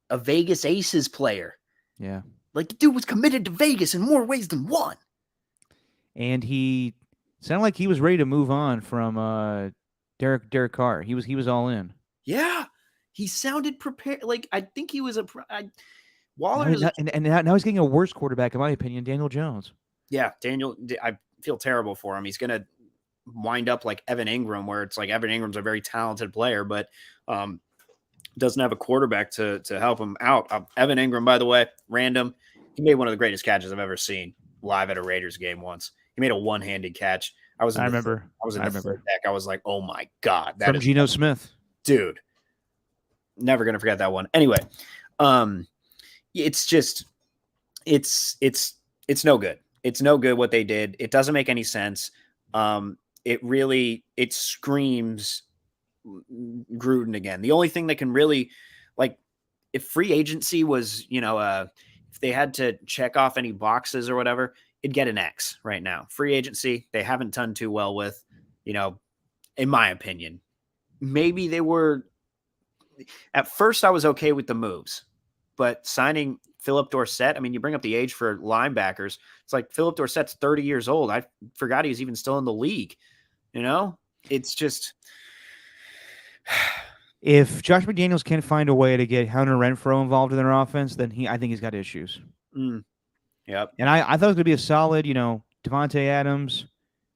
a Vegas Aces player. Yeah. Like, the dude was committed to Vegas in more ways than one. And he sounded like he was ready to move on from Derek Carr. He was all in. Yeah, he sounded prepared. Like, I think he was Waller now he's getting a worse quarterback, in my opinion, Daniel Jones. Yeah, Daniel. I feel terrible for him. He's gonna wind up like Evan Ingram, where it's like Evan Ingram's a very talented player, but doesn't have a quarterback to help him out. Evan Ingram, by the way, random. He made one of the greatest catches I've ever seen live at a Raiders game once. He made a one-handed catch. I remember. I was in the third deck. I was like, oh my God. From Geno Smith. Dude. Never going to forget that one. Anyway, it's just, it's no good. It's no good what they did. It doesn't make any sense. It screams Gruden again. The only thing that can really, like, if free agency was, if they had to check off any boxes or whatever, it'd get an X right now. Free agency, they haven't done too well with, in my opinion. Maybe they were, at first I was okay with the moves, but signing Philip Dorsett, I mean, you bring up the age for linebackers. It's like Philip Dorsett's 30 years old. I forgot he was even still in the league. It's just. If Josh McDaniels can't find a way to get Hunter Renfrow involved in their offense, then I think he's got issues. Yep. And I thought it was going to be a solid, Devontae Adams,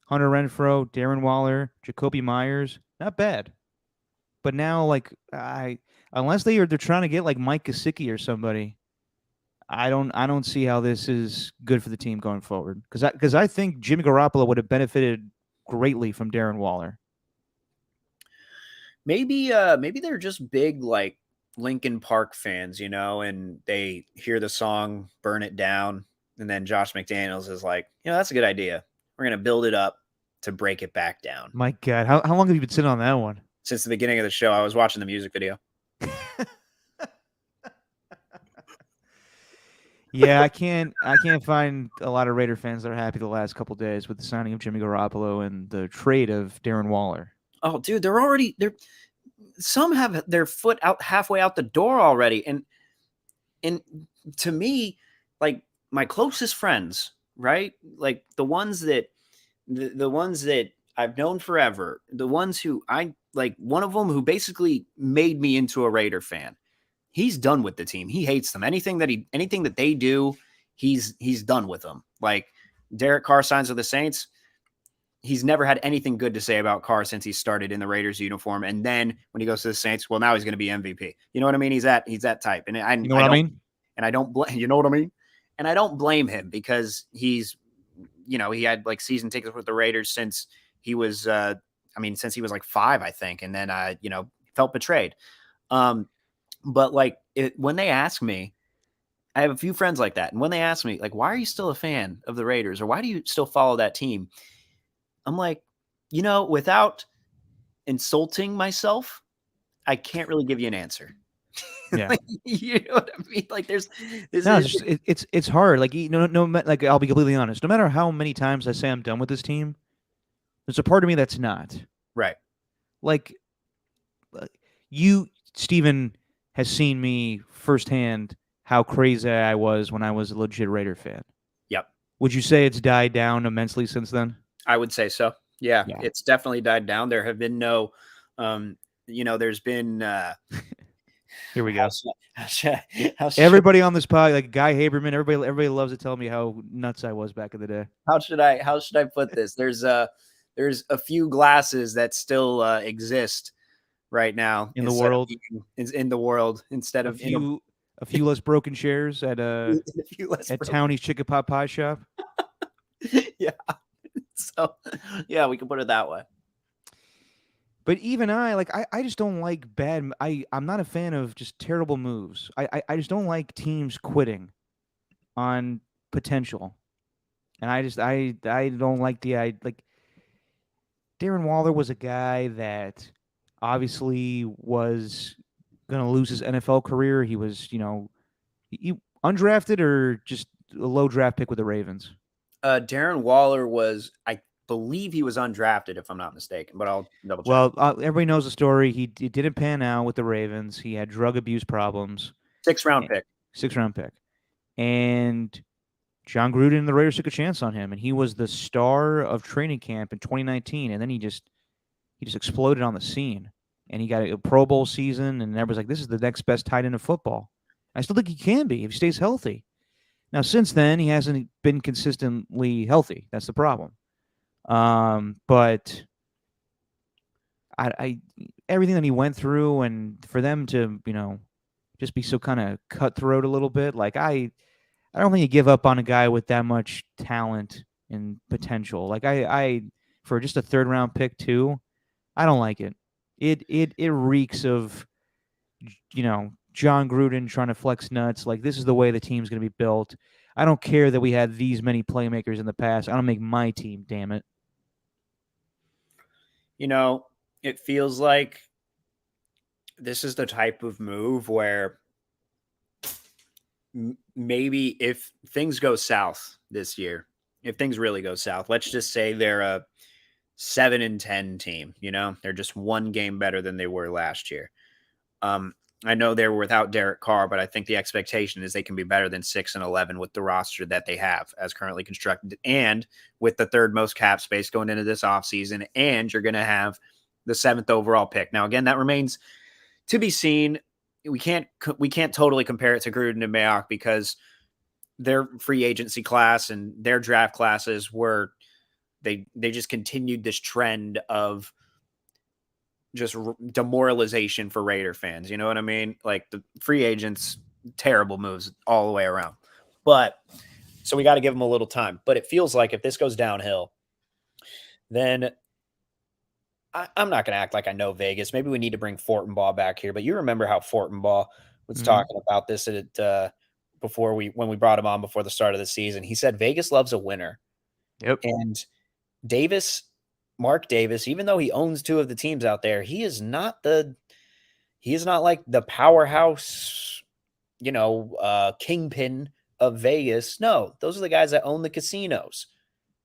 Hunter Renfrow, Darren Waller, Jacoby Myers. Not bad. But now, unless they're trying to get like Mike Gesicki or somebody, I don't see how this is good for the team going forward. Because I think Jimmy Garoppolo would have benefited greatly from Darren Waller. Maybe they're just big like Linkin Park fans, and they hear the song "Burn It Down," and then Josh McDaniels is like, that's a good idea. We're gonna build it up to break it back down. My God, how long have you been sitting on that one? Since the beginning of the show. I was watching the music video. Yeah, I can't find a lot of Raider fans that are happy the last couple of days with the signing of Jimmy Garoppolo and the trade of Darren Waller. Oh, dude, some have their foot out halfway out the door already. And to me, like, my closest friends, right? Like the ones that I've known forever, the ones who one of them who basically made me into a Raider fan. He's done with the team. He hates them. Anything that they do, he's done with them. Like Derek Carr signs with the Saints. He's never had anything good to say about Carr since he started in the Raiders uniform. And then when he goes to the Saints, well, now he's going to be MVP. You know what I mean? He's that type. And I mean? And I don't blame, you know what I mean? And I don't blame him because he's, he had like season tickets with the Raiders since he was, since he was like 5, I think. And then, felt betrayed. But like when they ask me, I have a few friends like that. And when they ask me, like, why are you still a fan of the Raiders or why do you still follow that team? I'm like, without insulting myself, I can't really give you an answer. Yeah. You know what I mean? Like it's hard. Like, like, I'll be completely honest. No matter how many times I say I'm done with this team, there's a part of me that's not. Right. Like, you, Steven, has seen me firsthand how crazy I was when I was a legit Raider fan. Yep. Would you say it's died down immensely since then? I would say so. Yeah. It's definitely died down. There have been no, there's been. Here we go. Everybody on this pod, like Guy Haberman, everybody loves to tell me how nuts I was back in the day. How should I put this? There's a few glasses that still exist right now in the world. In the world instead of a few less broken chairs at Townie's Chicken Pot Pie Shop. Yeah. So, yeah, we can put it that way. But even I just don't like bad. I'm not a fan of just terrible moves. I just don't like teams quitting on potential, and I don't like like Darren Waller was a guy that obviously was gonna lose his NFL career. He was he undrafted or just a low draft pick with the Ravens. Darren Waller was, I believe he was undrafted, if I'm not mistaken, but I'll double check. Well, everybody knows the story. He didn't pan out with the Ravens. He had drug abuse problems. 6th round eh, pick. 6th round pick, and John Gruden and the Raiders took a chance on him, and he was the star of training camp in 2019. And then he just exploded on the scene, and he got a Pro Bowl season, and everybody's like, "This is the next best tight end of football." I still think he can be if he stays healthy. Now, since then, he hasn't been consistently healthy. That's the problem. But I everything that he went through, and for them to just be so kind of cutthroat a little bit, like I don't think you give up on a guy with that much talent and potential. Like I for just a 3rd round pick too, I don't like it. It reeks of John Gruden trying to flex nuts. Like, this is the way the team's going to be built. I don't care that we had these many playmakers in the past. I don't make my team. Damn it. It feels like this is the type of move where maybe if things go south this year, if things really go south, let's just say they're a 7-10 team, they're just one game better than they were last year. I know they were without Derek Carr, but I think the expectation is they can be better than 6-11 with the roster that they have as currently constructed, and with the 3rd most cap space going into this offseason, and you're going to have the 7th overall pick. Now, again, that remains to be seen. We can't totally compare it to Gruden and Mayock because their free agency class and their draft classes were they just continued this trend of just demoralization for Raider fans. You know what I mean? Like, the free agents, terrible moves all the way around. But so we got to give them a little time. But it feels like if this goes downhill, then I'm not going to act like I know Vegas. Maybe we need to bring Fortenbaugh back here. But you remember how Fortenbaugh was talking about this when we brought him on before the start of the season. He said Vegas loves a winner. Yep. And Mark Davis, even though he owns 2 of the teams out there, he is not like the powerhouse, kingpin of Vegas. No, those are the guys that own the casinos,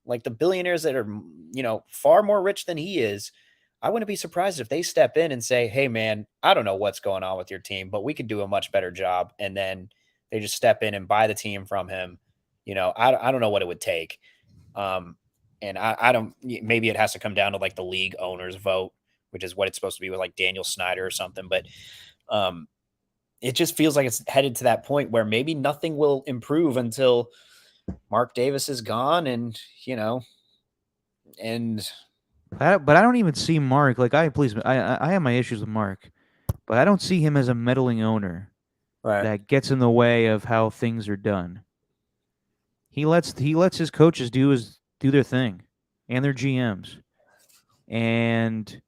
like the billionaires that are, far more rich than he is. I wouldn't be surprised if they step in and say, "Hey, man, I don't know what's going on with your team, but we could do a much better job." And then they just step in and buy the team from him. I don't know what it would take. And I don't, maybe it has to come down to like the league owners vote, which is what it's supposed to be with like Daniel Snyder or something. But it just feels like it's headed to that point where maybe nothing will improve until Mark Davis is gone. And But I don't even see Mark. Like, I have my issues with Mark, but I don't see him as a meddling owner right. that gets in the way of how things are done. He lets his coaches do their thing, and their GMs, and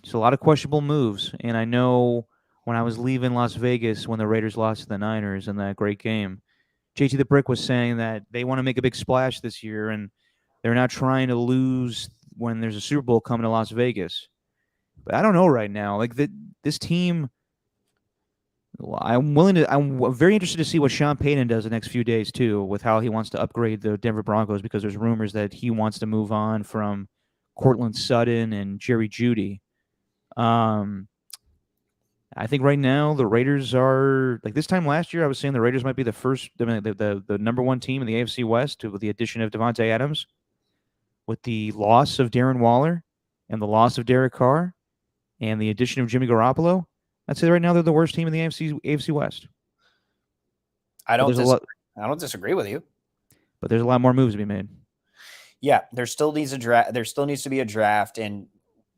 it's a lot of questionable moves. And I know when I was leaving Las Vegas when the Raiders lost to the Niners in that great game, JT the Brick was saying that they want to make a big splash this year, and they're not trying to lose when there's a Super Bowl coming to Las Vegas. But I don't know right now. Like, this team, I'm very interested to see what Sean Payton does the next few days too, with how he wants to upgrade the Denver Broncos, because there's rumors that he wants to move on from Cortland Sutton and Jerry Jeudy. I think right now the Raiders are, like, this time last year I was saying the Raiders might be the number 1 team in the AFC West with the addition of Devontae Adams, with the loss of Darren Waller and the loss of Derek Carr and the addition of Jimmy Garoppolo. I'd say right now they're the worst team in the AFC West. I don't disagree with you. But there's a lot more moves to be made. Yeah, there still needs to be a draft, and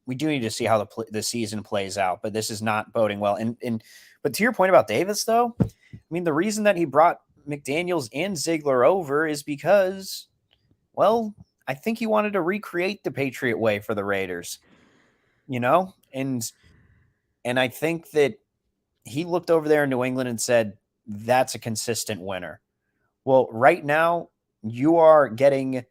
we do need to see how the season plays out. But this is not boding well. But to your point about Davis, though, I mean, the reason that he brought McDaniels and Ziegler over is because, well, I think he wanted to recreate the Patriot way for the Raiders. and I think that he looked over there in New England and said, that's a consistent winner. Well, right now, you are getting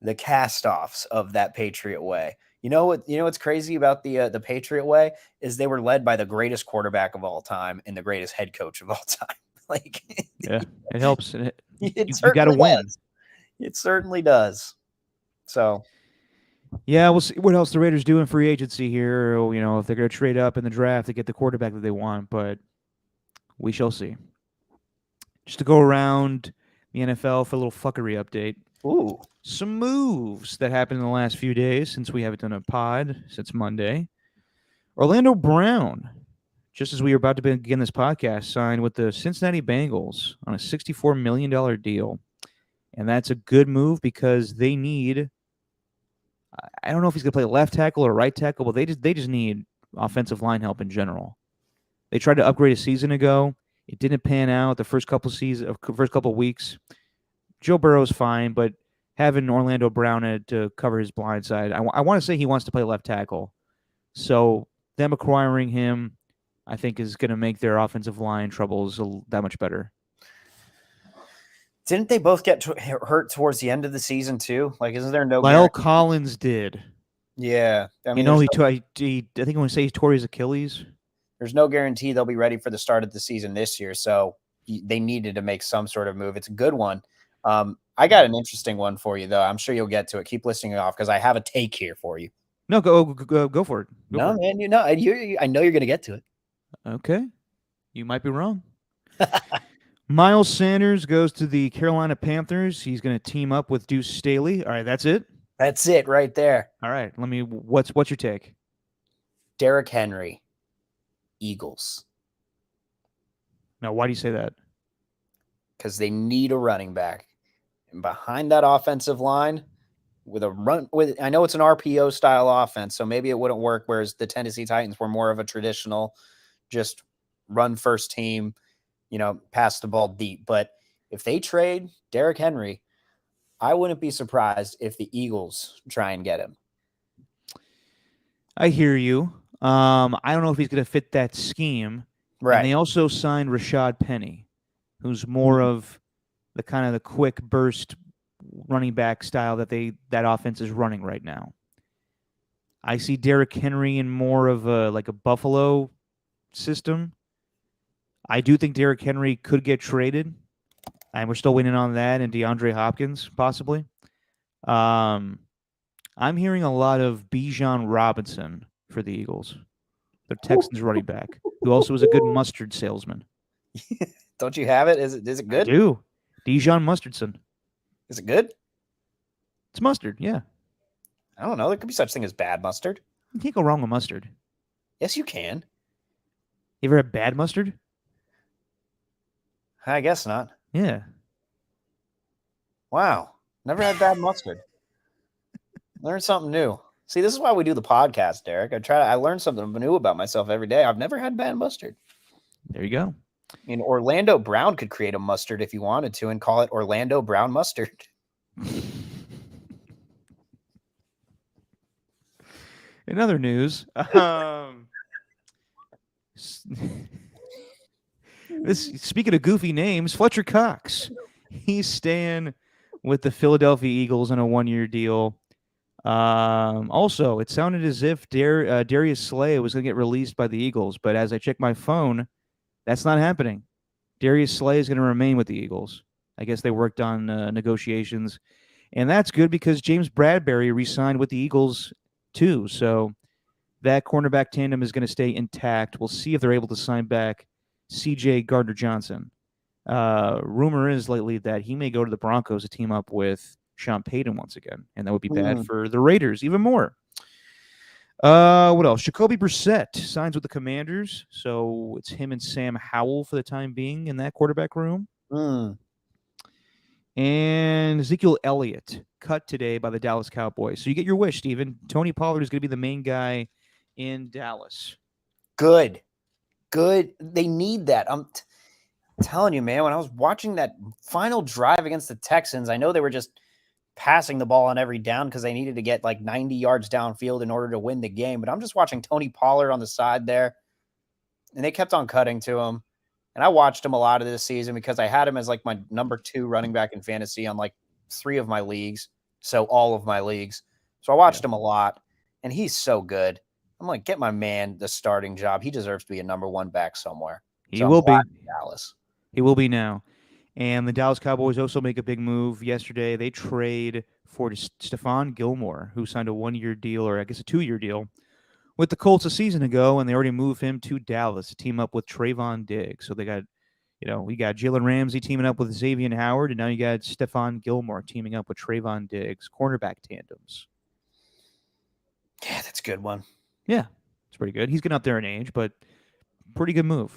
the cast-offs of that Patriot way. What's crazy about the Patriot way is they were led by the greatest quarterback of all time and the greatest head coach of all time. Like, Yeah, it helps. it You got to certainly win. does. It certainly does. So, Yeah, we'll see what else the Raiders do in free agency here. Or, if they're going to trade up in the draft to get the quarterback that they want, but we shall see. Just to go around the NFL for a little fuckery update. ooh, Some moves that happened in the last few days since we haven't done a pod since Monday. Orlando Brown, just as we were about to begin this podcast, signed with the Cincinnati Bengals on a $64 million deal. And that's a good move because they need, I don't know if he's going to play left tackle or right tackle, but they just need offensive line help in general. They tried to upgrade a season ago. It didn't pan out the first couple weeks. Joe Burrow's fine, but having Orlando Brown to cover his blind side, I want to say he wants to play left tackle. So them acquiring him, I think, is going to make their offensive line troubles that much better. didn't they both get hurt towards the end of the season too? Like, isn't there no Lyle guarantee? Collins did. Yeah, I mean, I think I want to say he tore his Achilles. there's no guarantee they'll be ready for the start of the season this year. So they needed to make some sort of move. It's a good one. I got an interesting one for you, though. I'm sure you'll get to it. Keep listening off because I have a take here for you. No, go for it. No, man, I know you're going to get to it. Okay. You might be wrong. Miles Sanders goes to the Carolina Panthers. He's going to team up with Deuce Staley. All right, that's it? That's it right there. All right, what's your take? Derrick Henry, Eagles. Now, why do you say that? Because they need a running back. And behind that offensive line, with I know it's an RPO style offense, so maybe it wouldn't work, whereas the Tennessee Titans were more of a traditional just run first team, pass the ball deep. But if they trade Derrick Henry, I wouldn't be surprised if the Eagles try and get him. I hear you. I don't know if he's going to fit that scheme. Right. And they also signed Rashad Penny, who's more of the kind of the quick burst running back style that offense is running right now. I see Derrick Henry in more of a Buffalo system. I do think Derrick Henry could get traded, and we're still waiting on that, and DeAndre Hopkins possibly. I'm hearing a lot of Bijan Robinson for the Eagles, the Texans running back, who also is a good mustard salesman. Don't you have it? Is it good? I do. Dijon Mustardson. Is it good? It's mustard, yeah. I don't know. There could be such thing as bad mustard. You can't go wrong with mustard. Yes, you can. You ever had bad mustard? I guess not. Yeah. Wow. Never had bad mustard. Learn something new. See, this is why we do the podcast, Derek. I learn something new about myself every day. I've never had bad mustard. There you go. I mean, Orlando Brown could create a mustard if he wanted to and call it Orlando Brown Mustard. In other news, speaking of goofy names, Fletcher Cox. He's staying with the Philadelphia Eagles on a 1-year deal. Also, it sounded as if Darius Slay was going to get released by the Eagles, but as I check my phone, that's not happening. Darius Slay is going to remain with the Eagles. I guess they worked on negotiations, and that's good because James Bradbury re-signed with the Eagles too. So that cornerback tandem is going to stay intact. We'll see if they're able to sign back C.J. Gardner-Johnson. Rumor is lately that he may go to the Broncos to team up with Sean Payton once again, and that would be bad for the Raiders even more. What else? Jacoby Brissett signs with the Commanders, so it's him and Sam Howell for the time being in that quarterback room. And Ezekiel Elliott cut today by the Dallas Cowboys. So you get your wish, Steven. Tony Pollard is going to be the main guy in Dallas. Good. They need that. I'm telling you, man, when I was watching that final drive against the Texans, I know they were just passing the ball on every down because they needed to get like 90 yards downfield in order to win the game. But I'm just watching Tony Pollard on the side there, and they kept on cutting to him. And I watched him a lot of this season because I had him as like my number 2 running back in fantasy on like 3 of my leagues. So all of my leagues. So I watched him a lot, and he's so good. I'm like, get my man the starting job. He deserves to be a number 1 back somewhere. He So I'm will glad be. Dallas. He will be now. And the Dallas Cowboys also make a big move yesterday. They trade for Stephon Gilmore, who signed a 1-year deal, or I guess a 2-year deal, with the Colts a season ago, and they already moved him to Dallas to team up with Trayvon Diggs. So they got, we got Jalen Ramsey teaming up with Xavier Howard, and now you got Stephon Gilmore teaming up with Trayvon Diggs, cornerback tandems. Yeah, that's a good one. Yeah, it's pretty good. He's getting up there in age, but pretty good move.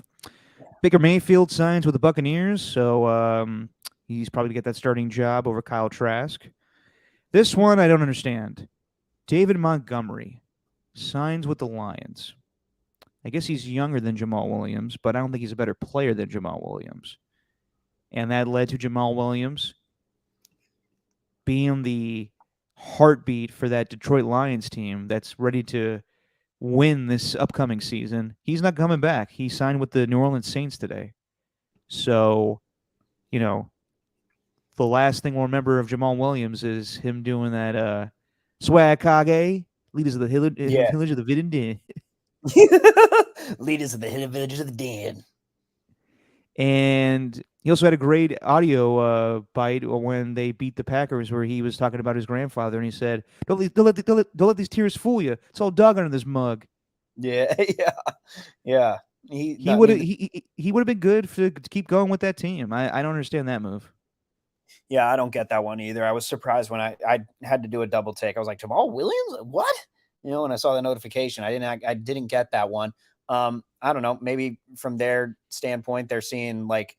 Baker Mayfield signs with the Buccaneers, so he's probably going to get that starting job over Kyle Trask. This one I don't understand. David Montgomery signs with the Lions. I guess he's younger than Jamal Williams, but I don't think he's a better player than Jamal Williams. And that led to Jamal Williams being the heartbeat for that Detroit Lions team that's ready to win this upcoming season. He's not coming back. He signed with the New Orleans Saints today. So, the last thing we'll remember of Jamal Williams is him doing that swag kage, leaders of the village of the Vidden Den. Leaders of the village of the Den. And he also had a great audio bite when they beat the Packers, where he was talking about his grandfather, and he said, "Don't let these tears fool you. It's all dog under this mug." Yeah, yeah. He would have been good to keep going with that team. I don't understand that move. Yeah, I don't get that one either. I was surprised when I had to do a double take. I was like, Jamal Williams, what? When I saw the notification, I didn't get that one. I don't know. Maybe from their standpoint, they're seeing like,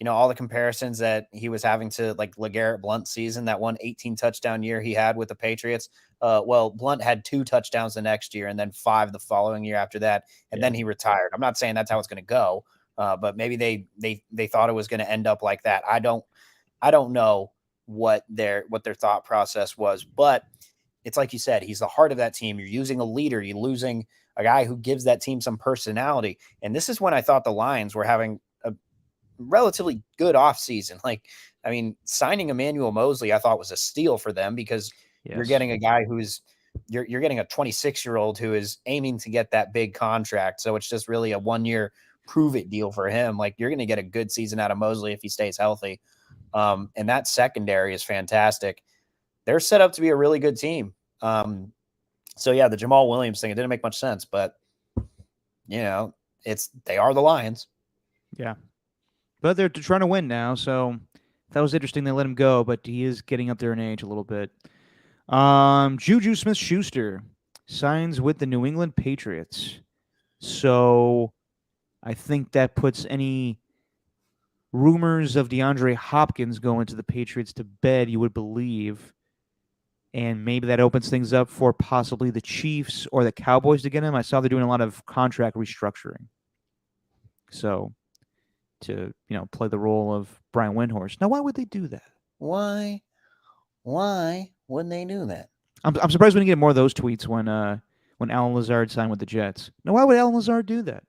all the comparisons that he was having to like LeGarrette Blount's season, that one 18 touchdown year he had with the Patriots. Well, Blount had 2 touchdowns the next year and then 5 the following year after that. And then he retired. I'm not saying that's how it's going to go. But maybe they thought it was going to end up like that. I don't know what their thought process was, but it's like you said, he's the heart of that team. You're using a leader. You're losing a guy who gives that team some personality. And this is when I thought the Lions were having a relatively good offseason. Like, I mean, signing Emmanuel Mosley, I thought was a steal for them because you're getting a guy who's you're getting a 26-year-old who is aiming to get that big contract. So it's just really a 1-year prove it deal for him. Like, you're going to get a good season out of Mosley if he stays healthy. And that secondary is fantastic. They're set up to be a really good team. So yeah, the Jamal Williams thing, it didn't make much sense, but they are the Lions. Yeah. But they're trying to win now, so that was interesting. They let him go, but he is getting up there in age a little bit. Juju Smith-Schuster signs with the New England Patriots. So I think that puts any rumors of DeAndre Hopkins going to the Patriots to bed, you would believe. And maybe that opens things up for possibly the Chiefs or the Cowboys to get him. I saw they're doing a lot of contract restructuring. So to, play the role of Brian Windhorst. Now, why would they do that? Why wouldn't they do that? I'm surprised we didn't get more of those tweets when Alan Lazard signed with the Jets. Now, why would Alan Lazard do that?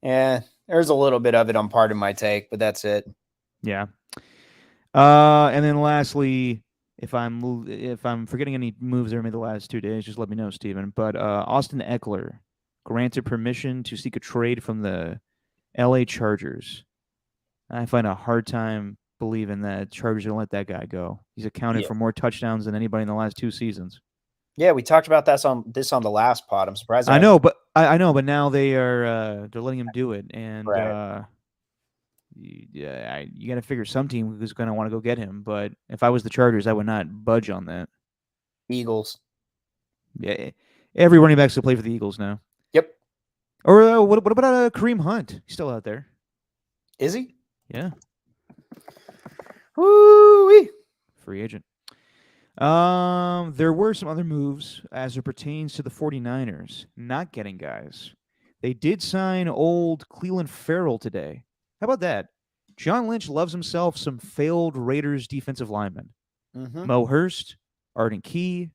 Yeah, there's a little bit of it on part of my take, but that's it. Yeah. And then lastly, if I'm forgetting any moves that were made the last 2 days, just let me know, Steven. But Austin Eckler granted permission to seek a trade from the LA Chargers. I find a hard time believing that Chargers are going to let that guy go. He's accounted for more touchdowns than anybody in the last 2 seasons. Yeah, we talked about this on the last pod. I'm surprised. I know, but now they're letting him do it, and Right. you got to figure some team is going to want to go get him. But if I was the Chargers, I would not budge on that. Eagles. Yeah, every running back's to play for the Eagles now. Yep. Or what about Kareem Hunt? He's still out there. Is he? Yeah. Woo-wee. Free agent. There were some other moves as it pertains to the 49ers not getting guys. They did sign old Cleveland Farrell today. How about that? John Lynch loves himself some failed Raiders defensive linemen. Mm-hmm. Mo Hurst, Arden Key,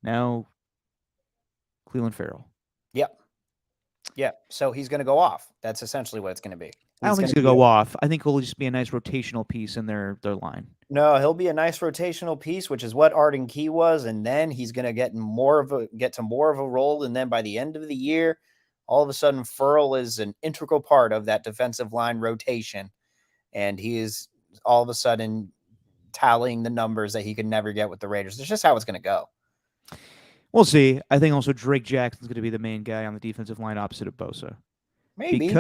now Cleveland Farrell. Yep. Yep. So he's going to go off. That's essentially what it's going to be. I don't He's think going he's to gonna be go off. I think he'll just be a nice rotational piece in their line. no, he'll be a nice rotational piece, which is what Arden Key was, and then he's going to get to more of a role, and then by the end of the year, all of a sudden, Furl is an integral part of that defensive line rotation, and he is all of a sudden tallying the numbers that he could never get with the Raiders. It's just how it's going to go. We'll see. I think also Drake Jackson's going to be the main guy on the defensive line opposite of Bosa. Maybe.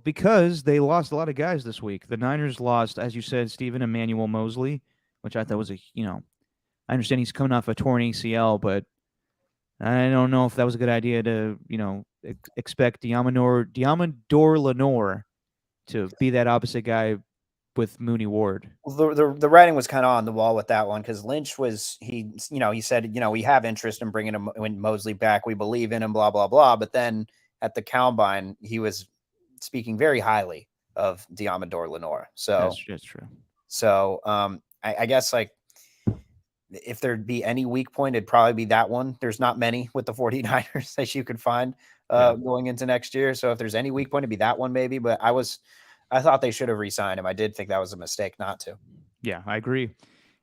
Because they lost a lot of guys this week. The Niners lost, as you said, Stephen Emmanuel Mosley, which I thought was I understand he's coming off a torn ACL, but I don't know if that was a good idea to expect Diamondor Lenore to be that opposite guy with Mooney Ward. The writing was kind of on the wall with that one because Lynch he said we have interest in bringing him when Mosley back, we believe in him, blah blah blah, but then at the combine he was speaking very highly of Diamondor Lenore. That's true. So I guess like if there'd be any weak point, it'd probably be that one. There's not many with the 49ers that you could find going into next year. So if there's any weak point, it'd be that one maybe. But I thought they should have re-signed him. I did think that was a mistake not to. Yeah, I agree.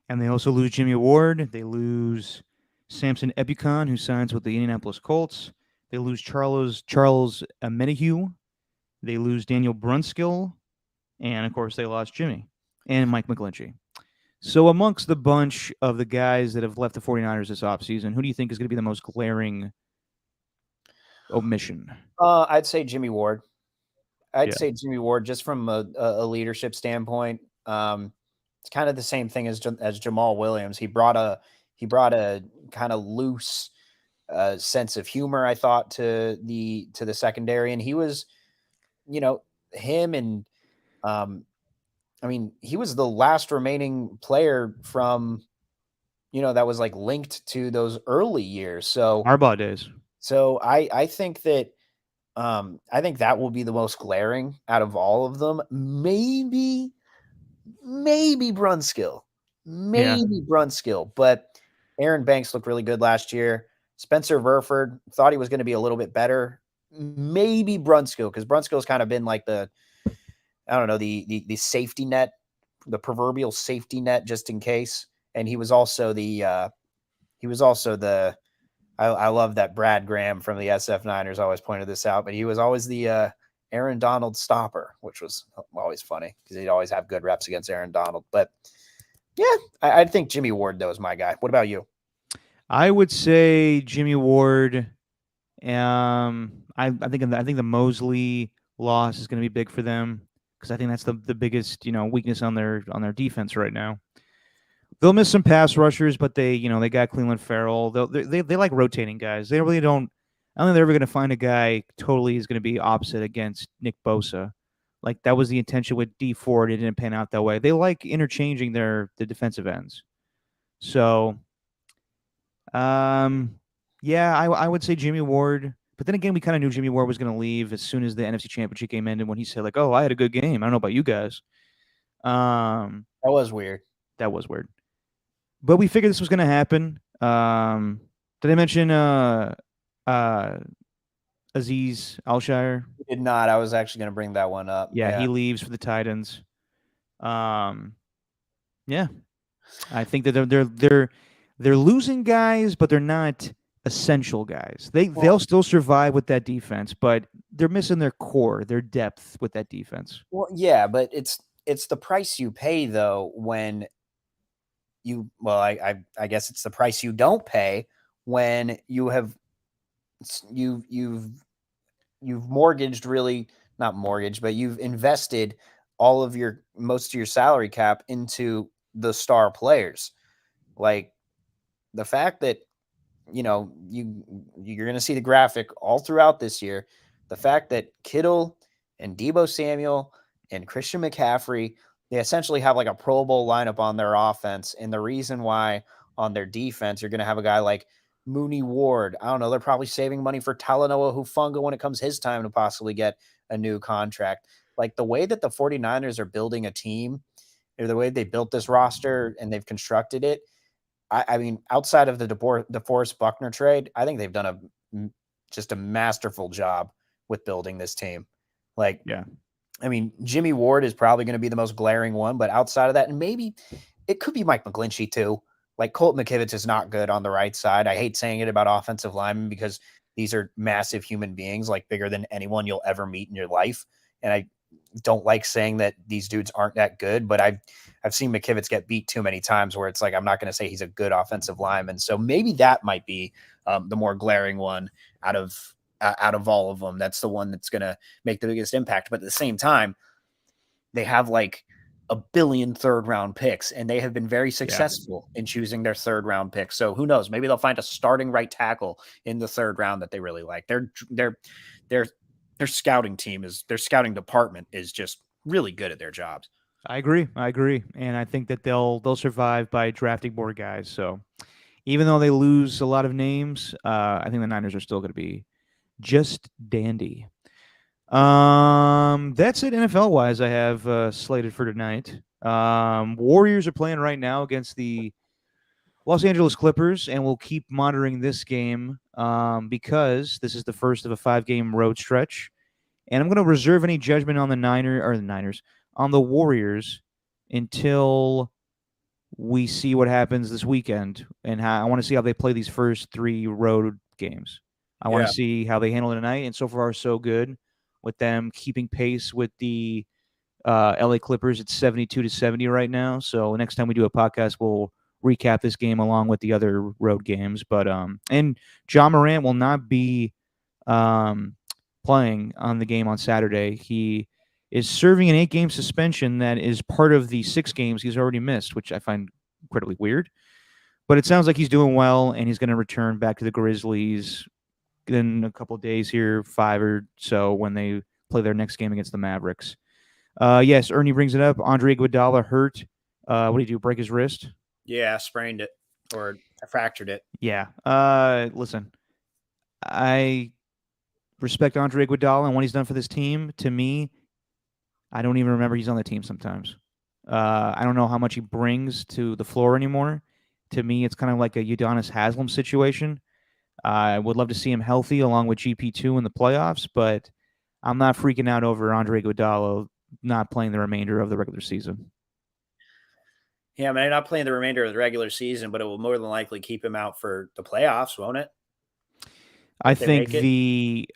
And they also lose Jimmy Ward. They lose Samson Ebukon, who signs with the Indianapolis Colts. They lose Charles Menahue. They lose Daniel Brunskill. And, of course, they lost Jimmy and Mike McGlinchey. So amongst the bunch of the guys that have left the 49ers this offseason, who do you think is going to be the most glaring omission? I'd say Jimmy Ward. I'd say Jimmy Ward just from a leadership standpoint. It's kind of the same thing as Jamal Williams. He brought a kind of loose sense of humor, I thought, to the secondary, and he was, him and he was the last remaining player from, that was like linked to those early years. So Harbaugh days. So I think that will be the most glaring out of all of them. Maybe Brunskill. Brunskill, but Aaron Banks looked really good last year. Spencer Verford thought he was going to be a little bit better. Maybe Brunskill, because Brunskill's kind of been like the safety net, the proverbial safety net, just in case. And he was also the I love that Brad Graham from the SF Niners always pointed this out, but he was always the Aaron Donald stopper, which was always funny because he'd always have good reps against Aaron Donald. But yeah, I think Jimmy Ward, though, is my guy. What about you? I would say Jimmy Ward. I think the Mosley loss is going to be big for them because I think that's the biggest weakness on their defense right now. They'll miss some pass rushers, but they got Cleveland Farrell. They like rotating guys. They really don't. I don't think they're ever going to find a guy totally is going to be opposite against Nick Bosa. Like that was the intention with D Ford. It didn't pan out that way. They like interchanging the defensive ends. So, yeah, I would say Jimmy Ward. But then again, we kind of knew Jimmy Ward was going to leave as soon as the NFC Championship game ended when he said, like, oh, I had a good game. I don't know about you guys. That was weird. That was weird. But we figured this was going to happen. Did I mention Azeez Al-Shire? You did not. I was actually going to bring that one up. Yeah, he leaves for the Titans. Yeah. I think that they're losing guys, but they're not essential guys. They'll still survive with that defense, but they're missing their core, their depth with that defense. Well, yeah, but it's the price you pay though when I guess it's the price you don't pay when you've mortgaged, really not mortgaged, but you've invested most of your salary cap into the star players. Like the fact that you're going to see the graphic all throughout this year. The fact that Kittle and Deebo Samuel and Christian McCaffrey, they essentially have like a Pro Bowl lineup on their offense. And the reason why on their defense, you're going to have a guy like Mooney Ward. I don't know. They're probably saving money for Talanoa Hufanga when it comes his time to possibly get a new contract. Like the way that the 49ers are building a team the way they built this roster and they've constructed it, I mean, outside of the DeForest Buckner trade, I think they've done just a masterful job with building this team. Like, Yeah. I mean, Jimmy Ward is probably going to be the most glaring one, but outside of that, and maybe it could be Mike McGlinchey too. Like Colt McKivitz is not good on the right side. I hate saying it about offensive linemen because these are massive human beings, like bigger than anyone you'll ever meet in your life. And I don't like saying that these dudes aren't that good, but I've seen McKivitz get beat too many times where it's like I'm not going to say he's a good offensive lineman. So maybe that might be the more glaring one out of all of them. That's the one that's going to make the biggest impact. But at the same time, they have like a billion third-round picks, and they have been very successful in choosing their third-round picks. So who knows? Maybe they'll find a starting right tackle in the third round that they really like. Their scouting team their scouting department is just really good at their jobs. I agree. And I think that they'll survive by drafting more guys. So even though they lose a lot of names, I think the Niners are still going to be just dandy. That's it NFL wise. I have slated for tonight. Warriors are playing right now against the Los Angeles Clippers, and we'll keep monitoring this game because this is the first of a 5-game road stretch. And I'm going to reserve any judgment on the Niners on the Warriors until we see what happens this weekend, and how I want to see how they play these first 3 road games. I want to see how they handle it tonight, and so far so good with them keeping pace with the LA Clippers. It's 72-70 right now. So next time we do a podcast, we'll recap this game along with the other road games. But and John Morant will not be playing on the game on Saturday. He is serving an 8-game suspension that is part of the 6 games he's already missed, which I find incredibly weird. But it sounds like he's doing well, and he's going to return back to the Grizzlies in a couple of days here, 5 or so, when they play their next game against the Mavericks. Yes, Ernie brings it up. Andre Iguodala hurt. What did he do? Break his wrist? Yeah, sprained it or fractured it. Yeah. Listen, I respect Andre Iguodala and what he's done for this team. To me, I don't even remember he's on the team sometimes. I don't know how much he brings to the floor anymore. To me, it's kind of like a Udonis Haslem situation. I would love to see him healthy along with GP2 in the playoffs, but I'm not freaking out over Andre Iguodala not playing the remainder of the regular season. Yeah, man, not playing the remainder of the regular season, but it will more than likely keep him out for the playoffs, won't it? I think the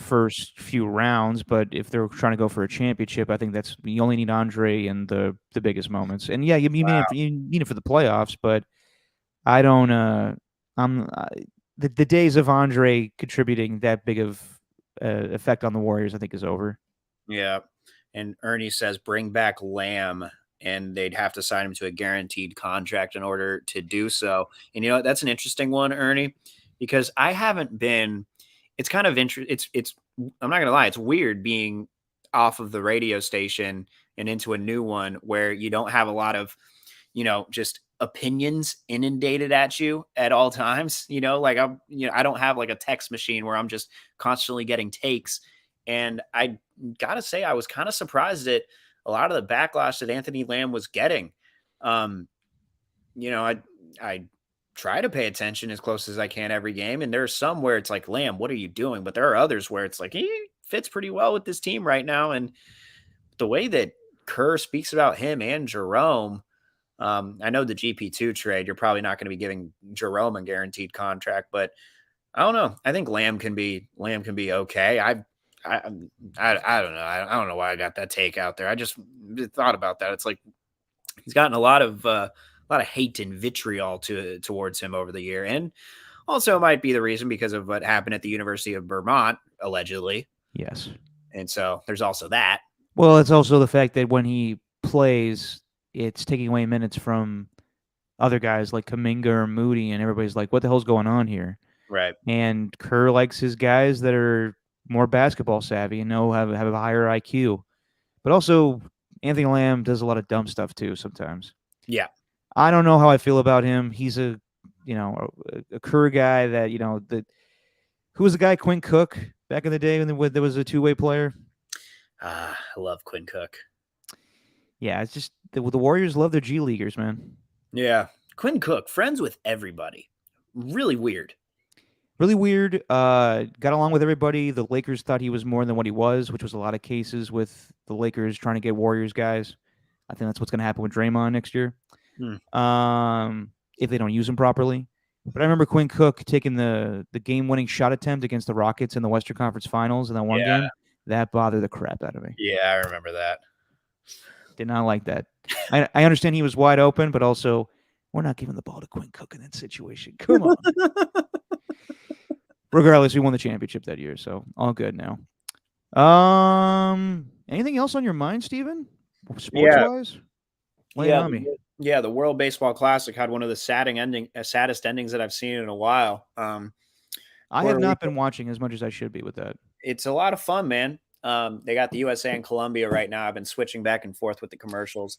first few rounds, but if they're trying to go for a championship, I think that's you only need Andre in the biggest moments. And yeah, you need it for the playoffs, but I don't. The days of Andre contributing that big of effect on the Warriors, I think, is over. Yeah, and Ernie says bring back Lamb, and they'd have to sign him to a guaranteed contract in order to do so. And you know what? That's an interesting one, Ernie, because I haven't been. It's kind of interesting. It's. I'm not gonna lie. It's weird being off of the radio station and into a new one where you don't have a lot of, just opinions inundated at you at all times. Like I don't have like a text machine where I'm just constantly getting takes. And I gotta say, I was kind of surprised at a lot of the backlash that Anthony Lamb was getting. I try to pay attention as close as I can every game, and there's some where it's like, Lamb, what are you doing? But there are others where it's like he fits pretty well with this team right now, and the way that Kerr speaks about him and Jerome. I know the GP2 trade, you're probably not going to be giving Jerome a guaranteed contract, but I don't know. I think Lamb can be okay. I don't know. I don't know why I got that take out there. I just thought about that. It's like he's gotten a lot of hate and vitriol towards him over the year, and also it might be the reason because of what happened at the University of Vermont allegedly. Yes, and so there's also that. Well, it's also the fact that when he plays, it's taking away minutes from other guys like Kuminga or Moody, and everybody's like, "What the hell's going on here?" Right. And Kerr likes his guys that are more basketball savvy and have a higher IQ. But also, Anthony Lamb does a lot of dumb stuff too sometimes. Yeah. I don't know how I feel about him. He's a Kerr guy that who was the guy, Quinn Cook, back in the day when there was a two-way player. I love Quinn Cook. Yeah, it's just the Warriors love their G Leaguers, man. Yeah. Quinn Cook, friends with everybody. Really weird. Really weird. Got along with everybody. The Lakers thought he was more than what he was, which was a lot of cases with the Lakers trying to get Warriors guys. I think that's what's going to happen with Draymond next year. Hmm. If they don't use him properly. But I remember Quinn Cook taking the game winning shot attempt against the Rockets in the Western Conference Finals in that one Yeah. game. That bothered the crap out of me. Yeah, I remember that. Did not like that. I understand he was wide open, but also we're not giving the ball to Quinn Cook in that situation. Come on. Regardless, we won the championship that year, so all good now. Anything else on your mind, Steven? Sports Yeah. wise? Lay it Yeah. on me. Yeah, the World Baseball Classic had one of the saddest endings that I've seen in a while. I have Puerto not Rico, been watching as much as I should be with that. it's a lot of fun, man. They got the USA and Colombia right now. I've been switching back and forth with the commercials.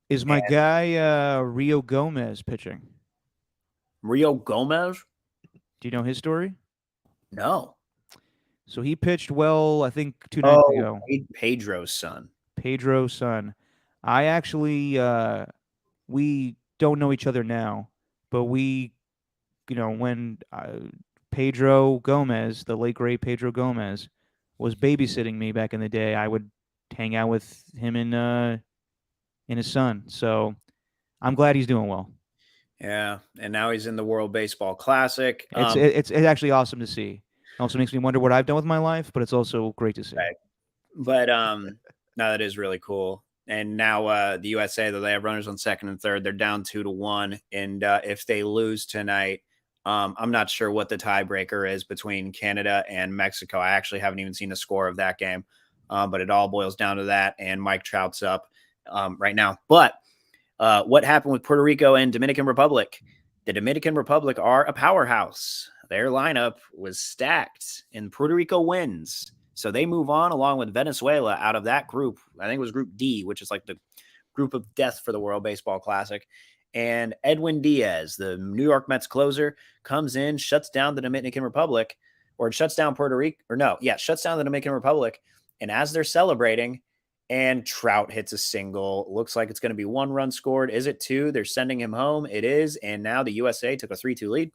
Is my guy Rio Gomez pitching? Rio Gomez? Do you know his story? No. So he pitched well, I think 2 nights Oh, ago. Pedro's son. Pedro's son. I actually we don't know each other now, but when Pedro Gomez, the late great Pedro Gomez, was babysitting me back in the day, I would hang out with him and his son. So I'm glad he's doing well. Yeah, and now he's in the World Baseball Classic. It's actually awesome to see. It also makes me wonder what I've done with my life, but it's also great to see. Right. But no, that is really cool. And now the USA, though they have runners on second and third, they're down 2-1. And if they lose tonight, I'm not sure what the tiebreaker is between Canada and Mexico. I actually haven't even seen the score of that game, but it all boils down to that. And Mike Trout's up right now. But what happened with Puerto Rico and Dominican Republic? The Dominican Republic are a powerhouse. Their lineup was stacked, and Puerto Rico wins. So they move on along with Venezuela out of that group. I think it was Group D, which is like the group of death for the World Baseball Classic. And Edwin Diaz, the New York Mets closer, comes in, shuts down the Dominican Republic, or shuts down Puerto Rico, shuts down the Dominican Republic. And as they're celebrating, and Trout hits a single. Looks like it's going to be 1 run scored. Is it 2? They're sending him home. It is. And now the USA took a 3-2 lead.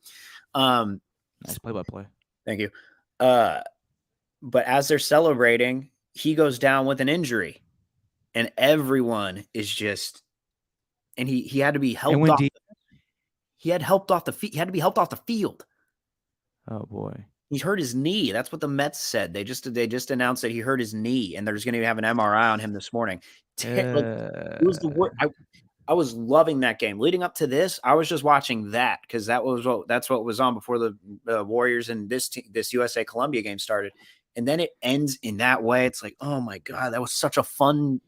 Nice play-by-play. Thank you. But as they're celebrating, he goes down with an injury. And everyone is just, and he had to be helped off. He had helped off the field. He had to be helped off the field. Oh boy. He hurt his knee. That's what the Mets said. They just announced that he hurt his knee, and they're just going to have an MRI on him this morning. It was the worst. I was loving that game. Leading up to this, I was just watching that because that's what was on before the Warriors and this USA Colombia game started. And then it ends in that way. It's like, oh my God, that was such a fun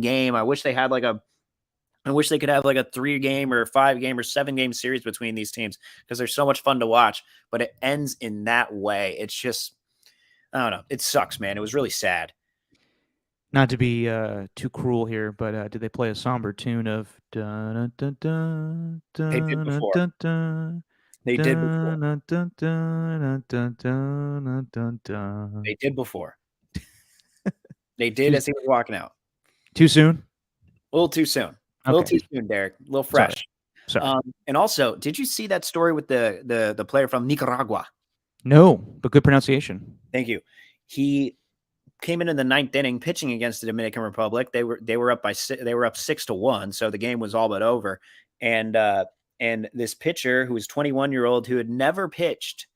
game. I wish they had I wish they could have like a 3-game or 5-game or 7-game series between these teams because they're so much fun to watch, but it ends in that way. It's just, I don't know. It sucks, man. It was really sad. Not to be too cruel here, but did they play a somber tune of dun dun dun dun? They did before. They did before. They did as he was walking out. Too soon? A little too soon. A little too soon, Derek. A little fresh. Sorry. And also, did you see that story with the player from Nicaragua? No, but good pronunciation. Thank you. He came in the 9th inning pitching against the Dominican Republic. They were up 6-1, so the game was all but over. And this pitcher, who was 21-year-old, who had never pitched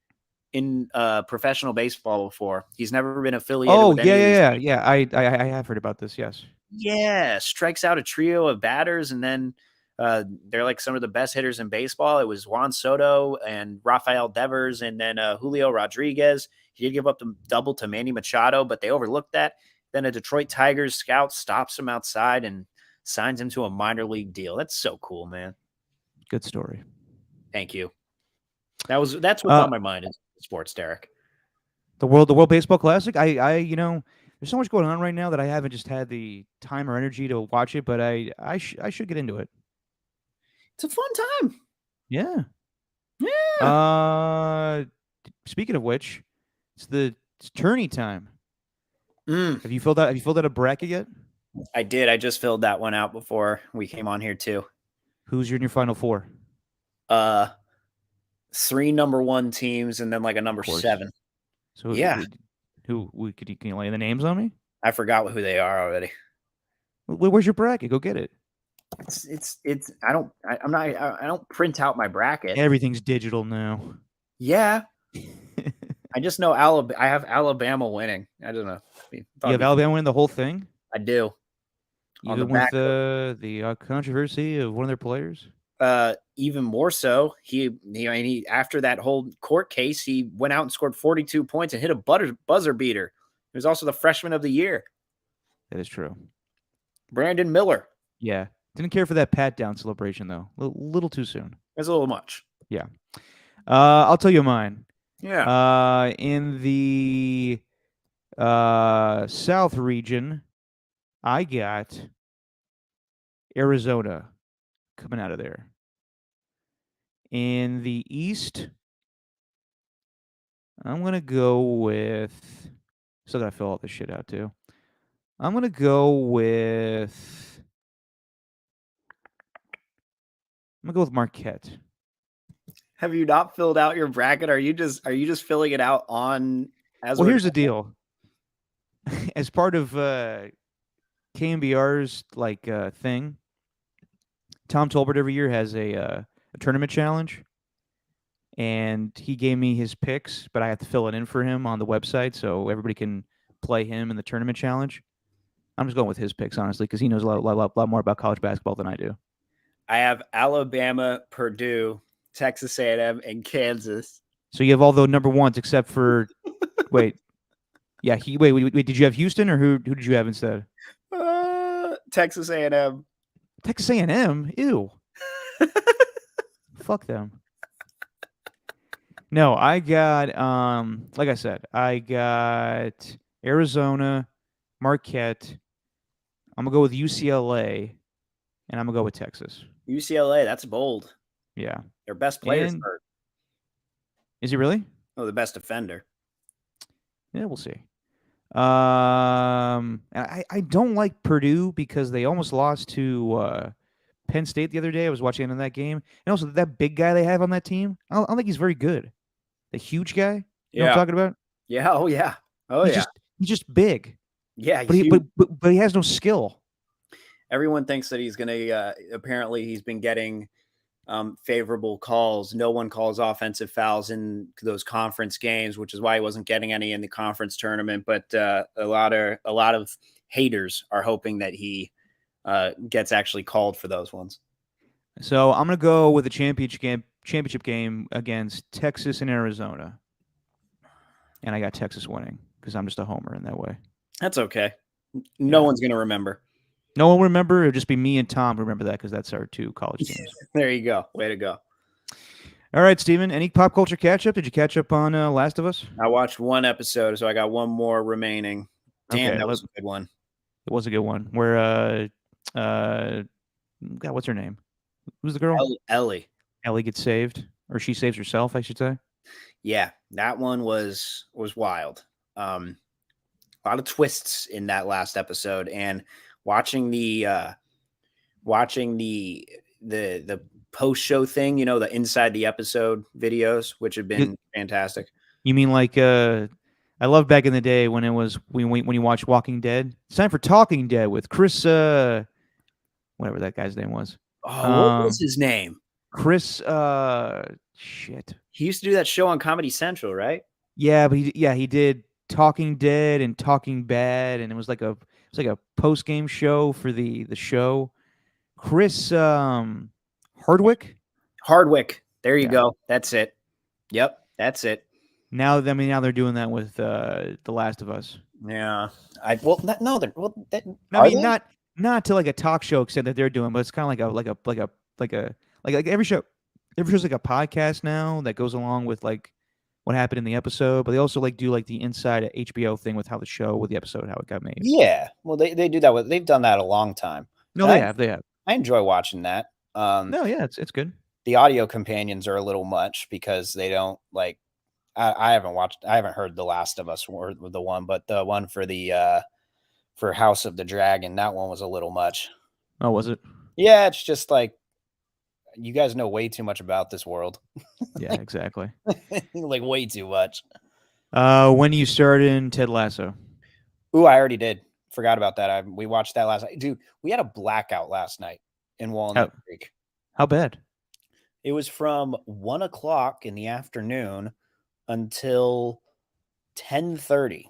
in professional baseball before. He's never been affiliated. Oh, yeah. I have heard about this. Yes. Yeah, strikes out a trio of batters, and then they're like some of the best hitters in baseball. It was Juan Soto and Rafael Devers, and then Julio Rodriguez. He did give up the double to Manny Machado, but they overlooked that. Then a Detroit Tigers scout stops him outside and signs him to a minor league deal. That's so cool, man. Good story. Thank you. That's what's on my mind is sports, Derek. The World Baseball Classic. There's so much going on right now that I haven't just had the time or energy to watch it, but I should get into it. It's a fun time. Yeah. Yeah. Speaking of which, it's tourney time. Mm. Have you filled out a bracket yet? I did. I just filled that one out before we came on here too. Who's in your final four? 3 number 1 teams and then like a number 7. So Yeah. can you lay the names on me? I forgot who they are already. Where's your bracket? Go get it. I don't print out my bracket. Everything's digital now. Yeah. I just know I have Alabama winning. I don't know. You have Alabama winning the whole thing? I do. Even with the controversy of one of their players? Even more so, he after that whole court case, he went out and scored 42 points and hit a buzzer beater. He was also the freshman of the year. That is true. Brandon Miller. Yeah. Didn't care for that pat down celebration though. A little too soon. It's a little much. Yeah. I'll tell you mine. Yeah. In the South region, I got Arizona coming out of there. In the East, I'm going to go with... Still got to fill all this shit out, too. I'm going to go with... Marquette. Have you not filled out your bracket? Are you just filling it out on as well? Here's the deal. As part of KMBR's thing, Tom Tolbert every year has a tournament challenge, and he gave me his picks, but I have to fill it in for him on the website so everybody can play him in the tournament challenge. I'm just going with his picks, honestly, because he knows a lot more about college basketball than I do. I have Alabama, Purdue, Texas A&M, and Kansas. So you have all the number ones except for wait. Yeah, wait, did you have Houston or who did you have instead? Texas A&M. Texas A&M? Ew. Fuck them. No, I got like I said, I got Arizona, Marquette. I'm gonna go with UCLA, and I'm gonna go with Texas. UCLA, that's bold. Yeah. Their best player's hurt. Is he really? Oh, the best defender. Yeah, we'll see. I don't like Purdue because they almost lost to Penn State the other day. I was watching that game, and also that big guy they have on that team. I don't think he's very good. The huge guy. You know what I'm talking about? Yeah. Oh yeah. He's just big. Yeah. But he has no skill. Everyone thinks that he's gonna. Apparently, he's been getting favorable calls. No one calls offensive fouls in those conference games, which is why he wasn't getting any in the conference tournament. But a lot of haters are hoping that he gets actually called for those ones. So I'm gonna go with a championship game against Texas and Arizona, and I got Texas winning because I'm just a homer in that way. That's okay. No one's gonna remember. No one will remember. It'll just be me and Tom remember that because that's our two college teams. There you go. Way to go. All right, Steven. Any pop culture catch-up? Did you catch up on Last of Us? I watched one episode, so I got one more remaining. Damn, that was a good one. It was a good one. Where, God, what's her name? Who's the girl? Ellie. Ellie gets saved, or she saves herself, I should say. Yeah, that one was wild. A lot of twists in that last episode, and watching the post show thing, the inside the episode videos, which have been fantastic. You mean like I love back in the day when it was when you watched Walking Dead. It's time for Talking Dead with Chris whatever that guy's name was. Oh, what was his name? Chris shit. He used to do that show on Comedy Central, right? Yeah, but he did Talking Dead and Talking Bad, and it was like a post game show for the show. Chris Hardwick. There you go. That's it. Yep, that's it. Now they're doing that with The Last of Us. Yeah, not to like a talk show extent that they're doing, but it's kind of like every show's like a podcast now that goes along with like what happened in the episode, but they also do the inside HBO thing with how the episode, how it got made. Yeah, well, they do that they've done that a long time. No, they have. I enjoy watching that. No, yeah, it's good. The audio companions are a little much because they don't I haven't heard The Last of Us or the one, but the one for the for House of the Dragon. That one was a little much. Oh, was it? Yeah, it's just like you guys know way too much about this world. Yeah, exactly. Like way too much. When you start in Ted Lasso? Ooh, I already did. Forgot about that. We watched that last night. Dude, we had a blackout last night in Walnut Creek. How bad? It was from 1:00 in the afternoon until 10:30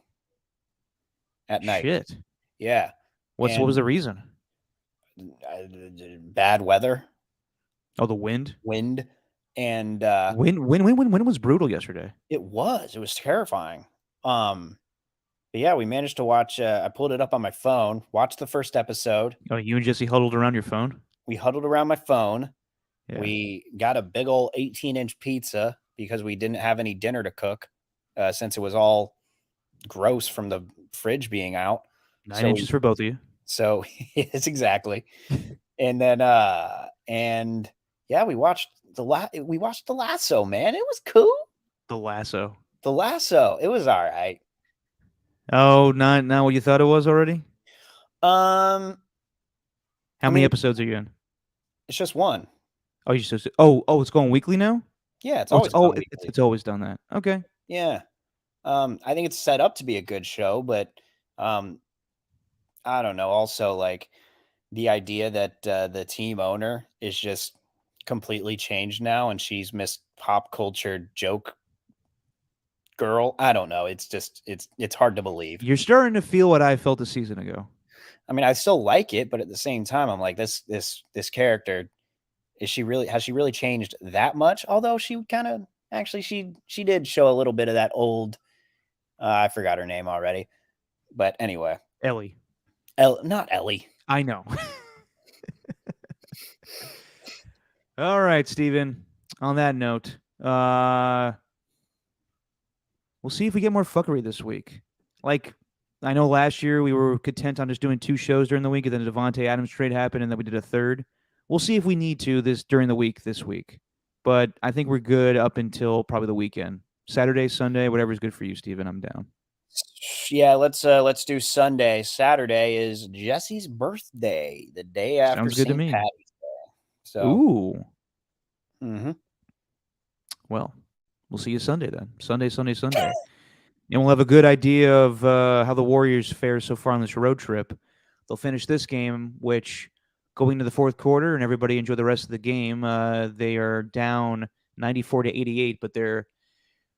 at night. Shit. Yeah. What was the reason? Bad weather. Oh, the wind. Wind. And wind was brutal yesterday. It was terrifying. But yeah, we managed to watch. I pulled it up on my phone, watched the first episode. Oh, you and Jesse huddled around your phone? We huddled around my phone. Yeah. We got a big old 18-inch pizza because we didn't have any dinner to cook since it was all gross from the fridge being out. 9 inches for both of you. So yes, exactly. And then and yeah, we watched the Lasso, man. It was cool. The Lasso. It was all right. Oh, not what you thought it was already? How many episodes are you in? It's just one. Oh, it's going weekly now? Yeah, it's always done that. Okay. Yeah. I think it's set up to be a good show, but I don't know. Also, like the idea that the team owner is just completely changed now and she's Miss Pop Culture joke girl. I don't know. It's just it's hard to believe. You're starting to feel what I felt a season ago. I mean, I still like it, but at the same time, I'm like, this character, has she really changed that much? Although she kind of actually she did show a little bit of that old I forgot her name already. But anyway. Ellie. Not Ellie. I know. All right, Steven. On that note, we'll see if we get more fuckery this week. Like, I know last year we were content on just doing 2 shows during the week, and then the Devontae Adams trade happened, and then we did a third. We'll see if we need to during the week this week. But I think we're good up until probably the weekend. Saturday, Sunday, whatever's good for you, Steven. I'm down. Yeah, let's do Sunday. Saturday is Jesse's birthday, the day after Sounds good to St. me. Patty's Day. So, ooh. Mm-hmm. Well, we'll see you Sunday then. Sunday. And we'll have a good idea of how the Warriors fare so far on this road trip. They'll finish this game, which going to the fourth quarter, and everybody enjoy the rest of the game. They are down 94-88, but they're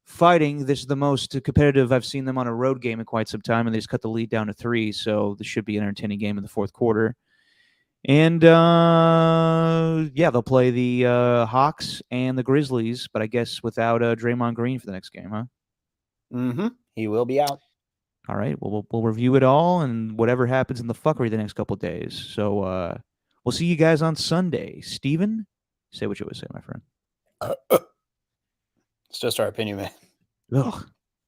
fighting. This is the most competitive I've seen them on a road game in quite some time, and they just cut the lead down to 3. So this should be an entertaining game in the fourth quarter. And yeah, they'll play the Hawks and the Grizzlies, but I guess without Draymond Green for the next game, huh? Mm-hmm. He will be out. All right. Well, we'll review it all and whatever happens in the fuckery the next couple of days. So we'll see you guys on Sunday. Steven, say what you would say, my friend. It's just our opinion, man. Ugh.